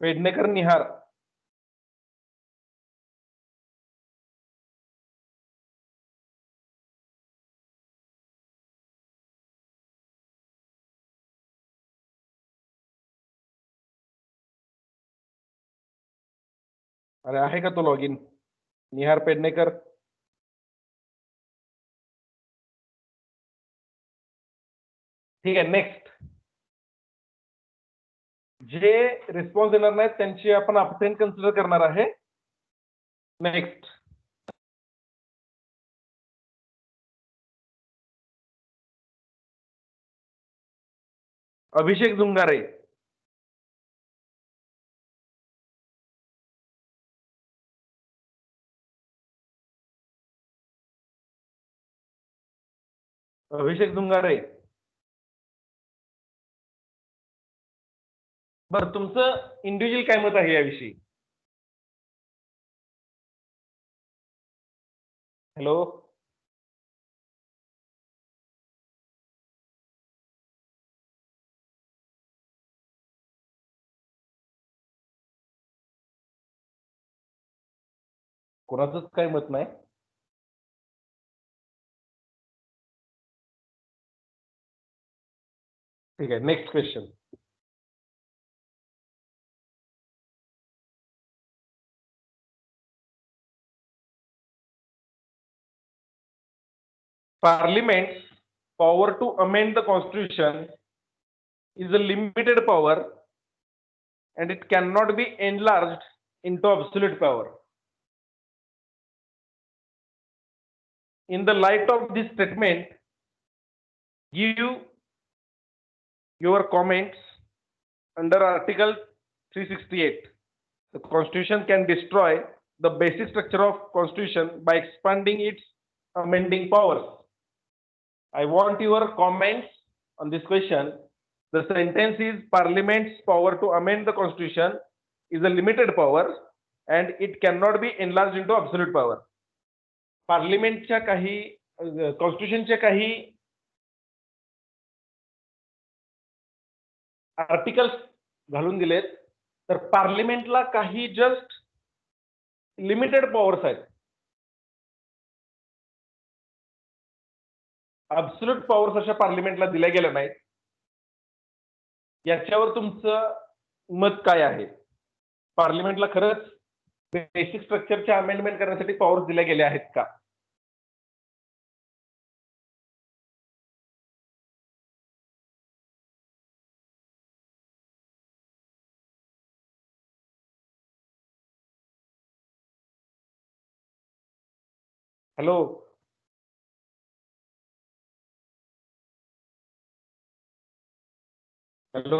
पेडणेकर निहार. अरे आहे का तो लॉग इन? निहार पेडणेकर. ठीक आहे. नेक्स्ट, जे रिस्पॉन्स देणार नाहीत त्यांची आपण अब्सेंट कन्सिडर करणार आहे. नेक्स्ट, अभिषेक जुंगारे. अभिषेक दुंगारे. बरं, तुमचं इंडिव्हिज्युअल काय मत आहे याविषयी? हॅलो. कोणाचंच काय मत नाही? ठीक आहे, next question. Parliament's power to amend the constitution is a limited power and it cannot be enlarged into absolute power. In the light of this statement, give your comments under Article 368. The Constitution can destroy the basic structure of Constitution by expanding its amending powers. I want your comments on this question. The sentence is Parliament's power to amend the Constitution is a limited power and it cannot be enlarged into absolute power. पार्लिमेंटच्या काही कॉन्स्टिट्यूशनच्या काही आर्टिकल्स घालून दिलेत, तर पार्लिमेंटला काही जस्ट लिमिटेड पॉवर्स आहेत. ॲब्सोल्यूट पॉवर्स अशा पार्लिमेंटला दिल्या गेल्या नाहीत. याच्यावर तुमचं मत काय आहे? पार्लिमेंटला खरंच बेसिक स्ट्रक्चरच्या अमेंडमेंट करण्यासाठी पॉवर्स दिल्या गेल्या आहेत का? हॅलो. हॅलो.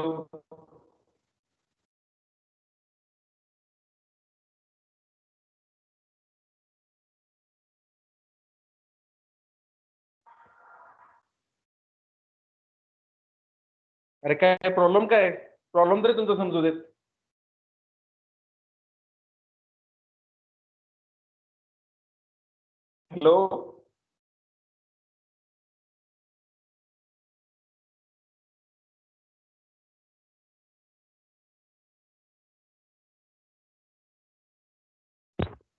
अरे काय प्रॉब्लेम काय? प्रॉब्लेम तरी तुमचं समजू देत. हॅलो.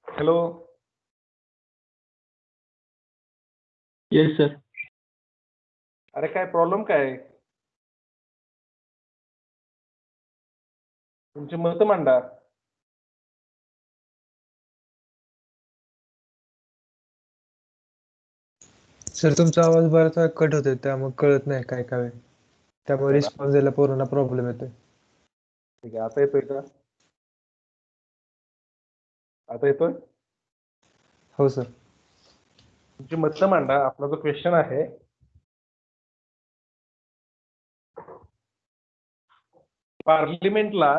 हॅलो.
Yes sir.
अरे काय प्रॉब्लेम काय? तुमची मत मांडा.
सर तुमचा आवाज बराच वेळा कट होतोय, त्यामुळे कळत नाही काय काय. त्यामुळे रिस्पॉन्स द्यायला पूर्ण प्रॉब्लेम येतोय.
ठीक आहे, आता येतोय का? आता येतोय?
हो सर.
तुमची मत मांडा. आपला जो क्वेश्चन आहे, पार्लिमेंटला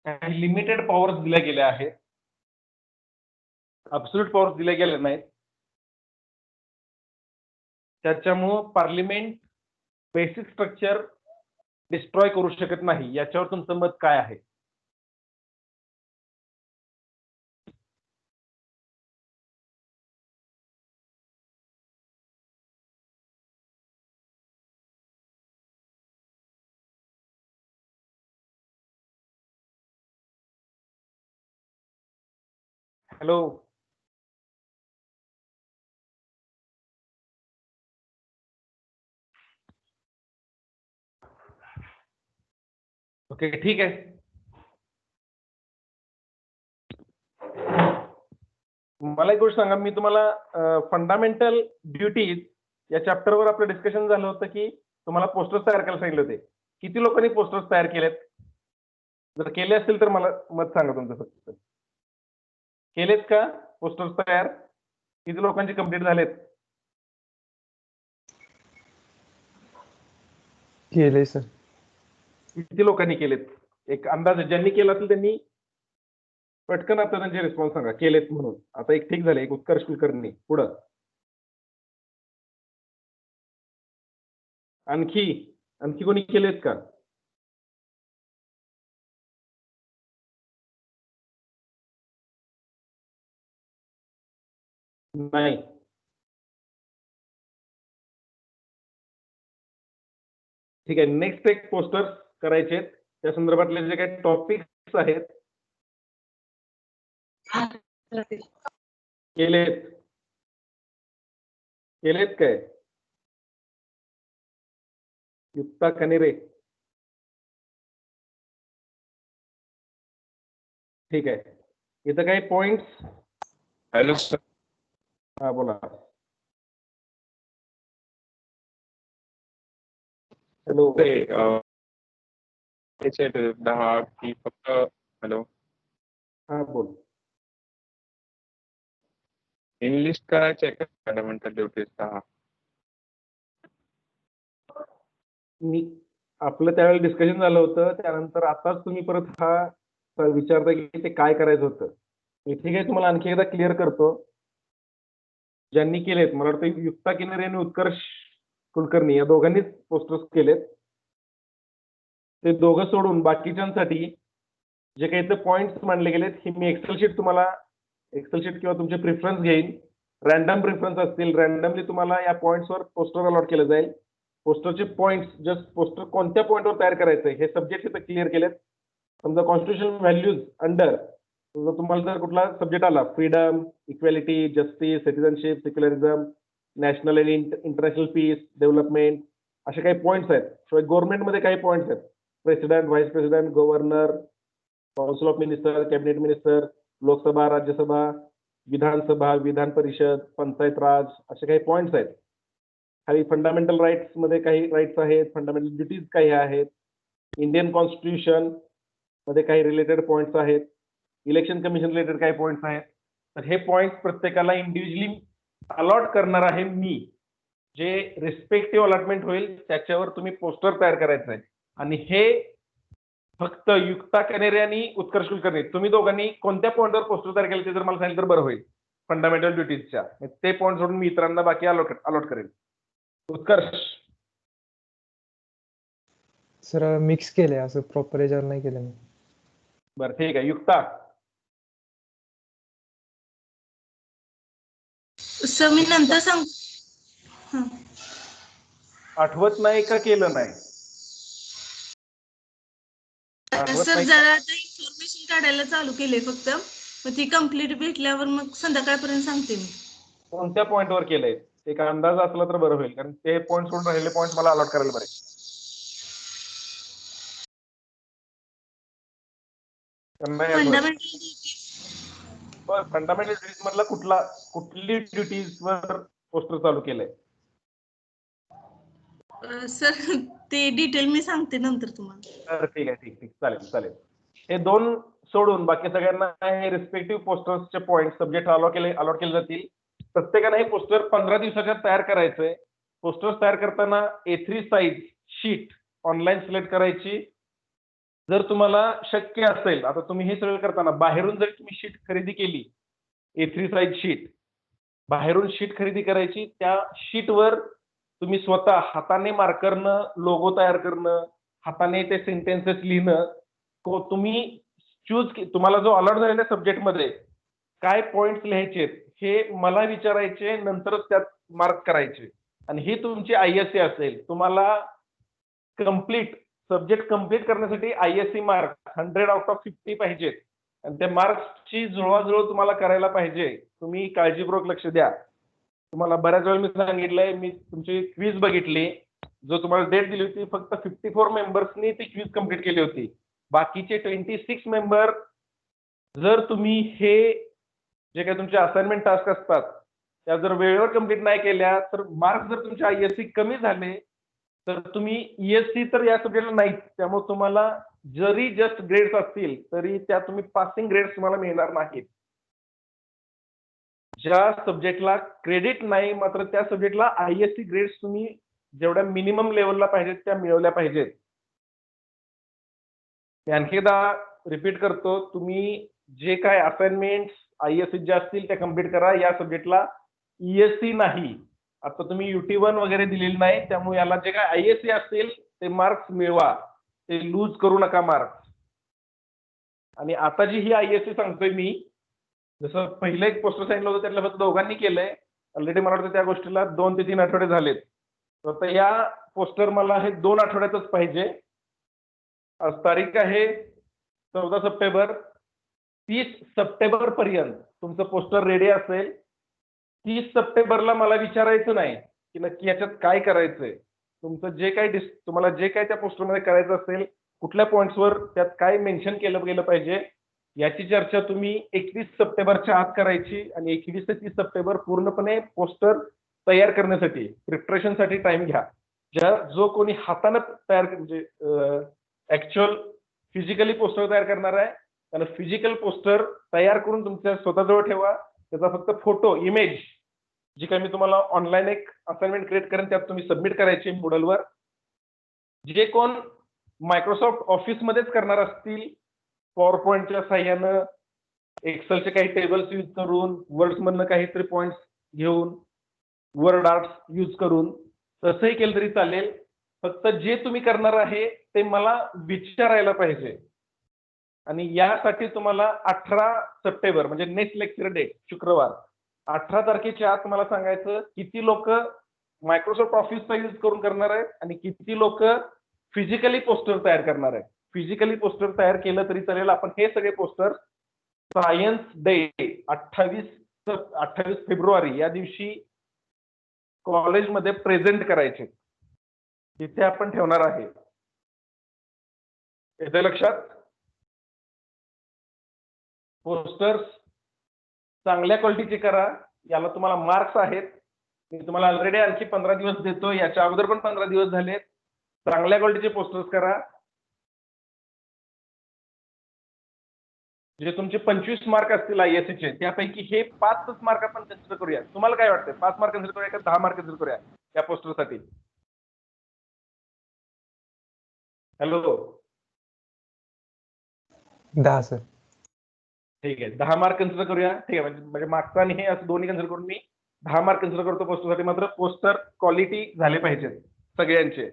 काही लिमिटेड पॉवर्स दिल्या गेल्या आहेत, ॲब्सोल्यूट पॉवर्स दिल्या गेल्या नाहीत. त्याच्यामुळं पार्लिमेंट बेसिक स्ट्रक्चर डिस्ट्रॉय करू शकत नाही. याच्यावर तुमचं मत काय आहे? हॅलो. ओके, ठीक आहे. मला एक गोष्ट सांगा, मी तुम्हाला फंडामेंटल ड्युटीज या चॅप्टरवर आपलं डिस्कशन झालं होतं की तुम्हाला पोस्टर्स तयार करायला सांगितले होते. किती लोकांनी पोस्टर्स तयार केलेत? जर केले असतील तर मला मत सांगा तुमचं फक्त. केलेत का पोस्टर्स तयार? किती लोकांचे कंप्लीट झालेत?
केलंय सर.
किती लोकांनी केलेत? एक अंदाज ज्यांनी केला असेल त्यांनी पटकन आता त्यांचे रिस्पॉन्स सांगा. केलेत म्हणून. आता एक ठीक झालं, एक उत्कर्ष कुलकर्णी पुढं. आणखी आणखी कोणी केलेत का? नाही. ठीक आहे, नेक्स्ट एक पोस्टर करायचे आहेत. त्या संदर्भातले जे काही टॉपिक्स आहेत केलेत केलेत काय? युक्ता कनेरे. ठीक आहे, इथं काही पॉइंट्स.
Hello sir.
हा बोला. हॅलो.
त्याचे 10 की फक्त हॅलो
हा बोल.
इंग्लिश करायचे का फंडामेंटल ड्युटीज 10?
मी आपलं त्यावेळेला डिस्कशन झालं होतं, त्यानंतर आताच तुम्ही परत हा विचारता की ते काय करायचं होतं. मी ठीक आहे, तुम्हाला आणखी एकदा क्लिअर करतो. ज्यांनी केलेत, मला वाटतं युक्ता किन्नरे आणि उत्कर्ष कुलकर्णी या दोघांनीच पोस्टर्स केलेत. ते दोघं सोडून बाकीच्यांसाठी जे काही इथे पॉइंट्स मांडले गेलेत, हे मी एक्सेल शीट किंवा तुमचे प्रिफरन्स घेईन. रॅन्डम प्रिफरन्स असतील, रॅन्डमली तुम्हाला या पॉइंट्सवर पोस्टर अलॉट केलं जाईल. पोस्टरचे पॉइंट्स, जस्ट पोस्टर कोणत्या पॉइंटवर तयार करायचंय हे सब्जेक्ट इथे क्लिअर केलेत. समजा कॉन्स्टिट्यूशन व्हॅल्यूज अंडर तुम्हाला जर कुठला सब्जेक्ट आला, freedom, equality, justice, citizenship, secularism, national आणि इंटरनॅशनल पीस, डेव्हलपमेंट, असे काही पॉइंट्स आहेत. शिवाय गव्हर्नमेंटमध्ये काही पॉइंट्स आहेत, president, vice president, governor, council of minister, cabinet minister, Lok Sabha, Rajya Sabha, Vidhan Sabha, Vidhan Parishad, panchayat राज, असे काही पॉइंट्स आहेत. खाली फंडामेंटल राईट्स मध्ये काही राईट्स आहेत, फंडामेंटल ड्युटीज काही आहेत, इंडियन कॉन्स्टिट्यूशन मध्ये काही रिलेटेड पॉइंट्स आहेत, इलेक्शन कमिशन रिलेटेड काही पॉइंट्स आहेत. तर हे पॉइंट्स प्रत्येकाला इंडिव्हिज्युअली अलॉट करणार आहे मी. जे रिस्पेक्टिव्ह अलॉटमेंट होईल त्याच्यावर तुम्ही पोस्टर तयार करायचं आहे. आणि हे फक्त युक्ता कनेरे आणि उत्कर्ष कुलकर्णी तुम्ही दोघांनी कोणत्या पॉइंटवर पोस्टर तयार केले ते जर मला सांगितलं तर बरं होईल. फंडामेंटल ड्युटीजच्या ते पॉइंट सोडून मी इतरांना बाकी अलॉट करेल. उत्कर्ष.
सर मिक्स केलंय, असं प्रॉपर याच्यावर नाही केलं मी.
बरं ठीक आहे. युक्ता.
सर मी नंतर सांग. हं.
आठवत नाही का केलं नाही? आठवत
सर
नाही.
जरा आता इन्फॉर्मेशन काढायला चालू केले फक्त, मग ती कंप्लीट भेटल्यावर मग संध्याकाळपर्यंत सांगते मी.
कोणत्या पॉइंटवर केलंय एक अंदाज असला तर बरं होईल, कारण ते पॉइंट सोडून राहिलेले पॉइंट मला अलॉट करायला बरे.
फंडामेंटल
फंडामेंटल ड्युटीज मधला कुठली ड्युटीज वर पोस्टर चालू केलंय?
सर ते डिटेल मी सांगते नंतर तुम्हाला.
तर ठीक आहे, ठीक चालेल. हे दोन सोडून बाकी सगळ्यांना हे रिस्पेक्टिव्ह पोस्टर्सचे पॉइंट सब्जेक्ट अलॉट केले जातील. प्रत्येकाने हे पोस्टर 15 दिवसाच्या तयार करायचंय. पोस्टर्स तयार करताना A3 size sheet online select करायची. जर तुम्हाला शक्य असेल, आता तुम्ही हे सगळं करताना बाहेरून जर तुम्ही शीट खरेदी केली, A3 साईज शीट बाहेरून शीट खरेदी करायची. त्या शीटवर तुम्ही स्वतः हाताने मार्करनं लोगो तयार करणं, हाताने ते सेंटेन्सेस लिहिणं, तुम्ही तुम्हाला जो अलॉट झालेल्या सब्जेक्टमध्ये काय पॉइंट्स लिहायचे हे मला विचारायचे, नंतरच त्यात मार्क करायचे. आणि ही तुमची ISC असेल. तुम्हाला सब्जेक्ट कम्प्लीट करण्यासाठी ISC मार्क 100 आउट ऑफ 50 पाहिजेत. आणि त्या मार्क्सची जुळवाजुळव तुम्हाला करायला पाहिजे. तुम्ही काळजीपूर्वक लक्ष द्या. तुम्हाला बऱ्याच वेळा मी सांगितलंय, मी तुमची क्विज बघितली, जो तुम्हाला डेट दिली होती फक्त 54 मेंबर्सनी ती क्विज कम्प्लीट केली होती. बाकीचे 26 मेंबर, जर तुम्ही हे जे काही तुमचे असाइनमेंट टास्क असतात त्या जर वेळेवर कम्प्लीट नाही केल्या तर मार्क्स जर तुमचे ISC कमी झाले तर तुम्ही ESC तर या सब्जेक्टला नाहीच. त्यामुळे तुम्हाला जरी जस्ट ग्रेड्स असतील तरी त्या तुम्ही पासिंग ग्रेड्स तुम्हाला मिळणार नाहीत. ज्या सब्जेक्टला क्रेडिट नाही मात्र त्या सब्जेक्टला ISC ग्रेड्स तुम्ही जेवढ्या मिनिमम लेवलला पाहिजेत त्या मिळवल्या पाहिजेत. मी आणखी एकदा रिपीट करतो, तुम्ही जे काय असाइनमेंट्स ISC ज्या असतील त्या कम्प्लीट करा. या सब्जेक्टला ESC नाही. आता तुम्ही UT1 वगैरे दिलेली नाही, त्यामुळे याला जे काय ISA असतील ते मार्क्स मिळवा, ते लूज करू नका मार्क्स. आणि आता जी ही ISA सांगतोय मी, जसं पहिलं एक पोस्टर सांगितलं होतं त्यातलं फक्त दोघांनी केलंय. ऑलरेडी मला वाटतं त्या गोष्टीला 2 ते 3 आठवडे झालेत. तर आता या पोस्टर मला हे 2 आठवड्यातच पाहिजे. आज तारीख आहे 14 सप्टेंबर. 30 सप्टेंबर पर्यंत तुमचं पोस्टर रेडी असेल. 30 सप्टेंबरला मला विचारायचं नाही की नक्की याच्यात काय करायचंय. तुमचं जे काही तुम्हाला जे काही त्या पोस्टरमध्ये करायचं असेल, कुठल्या पॉईंट्सवर त्यात काय मेन्शन केलं गेलं पाहिजे, याची चर्चा तुम्ही 21 सप्टेंबरच्या आत करायची. आणि 21 ते 30 सप्टेंबर पूर्णपणे पोस्टर तयार करण्यासाठी, प्रिपरेशनसाठी टाइम घ्या. जो कोणी हाताने तयार म्हणजे ऍक्च्युअल फिजिकली पोस्टर तयार करणार आहे, त्याला फिजिकल पोस्टर तयार करून तुमच्या स्वतःजवळ ठेवा. त्याचा फक्त फोटो, इमेज जी काही मी तुम्हाला ऑनलाईन एक असाइनमेंट क्रिएट करेन, त्यात तुम्ही सबमिट करायची Moodleवर. जे कोण मायक्रोसॉफ्ट ऑफिसमध्येच करणार असतील, पॉवर पॉईंटच्या साह्यानं, एक्सेलचे काही टेबल्स यूज करून, वर्ड्समधनं काहीतरी पॉईंट्स घेऊन, वर्ड आर्ट्स यूज करून तसंही केलं तरी चालेल. फक्त जे तुम्ही करणार आहे ते मला विचारायला पाहिजे. आणि यासाठी तुम्हाला 18 सप्टेंबर म्हणजे नेक्स्ट लेक्चर डेट शुक्रवार 18 तारखेच्या आत मला सांगायचं किती लोक मायक्रोसॉफ्ट ऑफिसचा यूज करून करणार आहेत आणि किती लोक फिजिकली पोस्टर तयार करणार आहेत. फिजिकली पोस्टर तयार केलं तरी चालेल. आपण हे सगळे पोस्टर सायन्स डे 28 फेब्रुवारी या दिवशी कॉलेजमध्ये प्रेझेंट करायचे, तिथे आपण ठेवणार आहे. येते लक्षात? पोस्टर्स चांगल्या क्वालिटीचे करा. याला तुम्हाला मार्क्स आहेत. मी तुम्हाला ऑलरेडी आणखी 15 दिवस देतो. याच्या अगोदर पण 15 दिवस झाले. चांगल्या क्वालिटीचे पोस्टर्स करा. जे तुमचे 25 मार्क असतील ISA चे, त्यापैकी हे 5च मार्क आपण कन्सिडर करूया. तुम्हाला काय वाटतं, 5 मार्क कन्सिडर करूया का 10 मार्क कन्सिडर करूया या पोस्टरसाठी? Hello,
10 sir.
ठीक आहे, 10 मार्क कन्सिडर करूया. ठीक आहे, म्हणजे मागचा आणि हे असं दोन्ही कन्सिडर करून मी 10 मार्क कन्सिडर करतो पोस्टरसाठी. मात्र पोस्टर क्वालिटी झाले पाहिजेत सगळ्यांचे.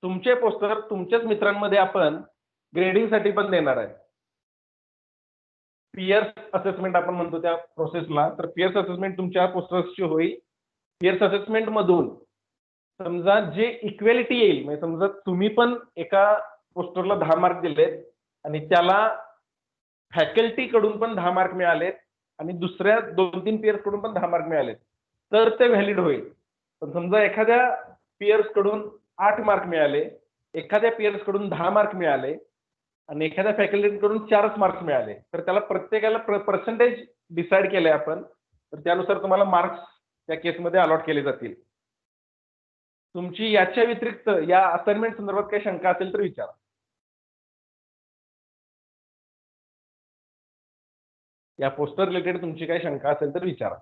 तुमचे पोस्टर तुमच्याच मित्रांमध्ये आपण ग्रेडिंगसाठी पण देणार आहे. पियर्स असेसमेंट आपण म्हणतो त्या प्रोसेसला. तर पियर्स असेसमेंट तुमच्या पोस्टर्सची होईल. पियर्स असेसमेंट मधून समजा जे इक्वेलिटी येईल, म्हणजे समजा तुम्ही पण एका पोस्टरला 10 मार्क दिलेत आणि त्याला फॅकल्टी कडून पण 10 मार्क मिळालेत आणि दुसऱ्या 2-3 पियर्स कडून पण 10 मार्क मिळालेत, तर ते व्हॅलिड होईल. पण समजा एखाद्या पियर्स कडून 8 मार्क मिळाले, एखाद्या पियर्स कडून 10 मार्क मिळाले आणि एखाद्या फॅकल्टी कडून 4च मार्क्स मिळाले, तर त्याला प्रत्येकाला पर्सेंटेज डिसाईड केलंय आपण. तर त्यानुसार तुम्हाला मार्क्स त्या केसमध्ये अलॉट केले जातील. तुमची याच्या व्यतिरिक्त या असाइनमेंट संदर्भात काही शंका असेल तर विचारा. या पोस्टर रिलेटेड तुमची काही शंका असेल तर विचारा.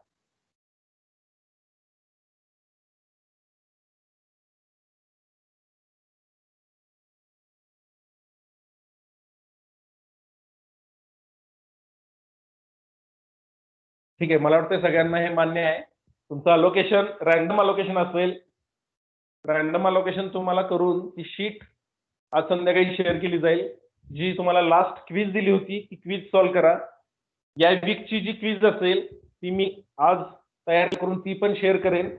ठीक आहे, मला वाटतं सगळ्यांना हे मान्य आहे. तुमचं अलोकेशन रॅन्डम अलोकेशन असेल. रॅन्डम अलोकेशन तुम्हाला करून ती शीट आज संध्याकाळी शेअर केली जाईल. जी तुम्हाला लास्ट क्विज दिली होती ती क्विज सॉल्व्ह करा. या वीकची जी क्विज असेल ती मी आज तयार करून ती पण शेअर करेन.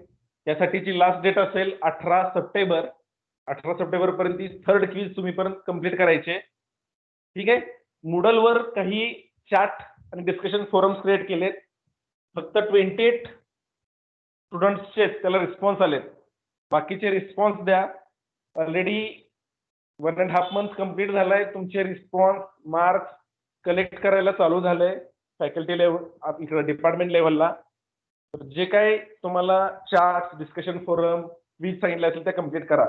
त्यासाठीची लास्ट डेट असेल 18 सप्टेंबर. 18 सप्टेंबर पर्यंत ती थर्ड क्विज तुम्ही पण कंप्लीट करायचे. ठीक आहे. Moodleवर काही चॅट आणि डिस्कशन फोरम्स क्रिएट केलेत. फक्त 28 स्टुडंट्सचे त्याला रिस्पॉन्स आलेत. बाकीचे रिस्पॉन्स द्या. ऑलरेडी 1.5 मंथ कंप्लीट झालाय. तुमचे रिस्पॉन्स मार्क्स कलेक्ट करायला चालू झालंय फॅकल्टी लेवल इकडे डिपार्टमेंट लेवलला. तर जे काही तुम्हाला चार्ट डिस्कशन फोरम क्विज सांगितलं असेल ते कंप्लीट करा.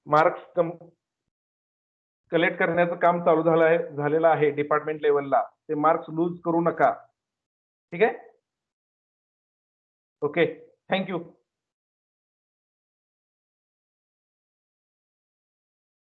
मार्क्स कलेक्ट करण्याचं काम चालू झालेलं आहे डिपार्टमेंट लेवलला. ते मार्क्स लूज करू नका. ठीक आहे. Okay, thank you.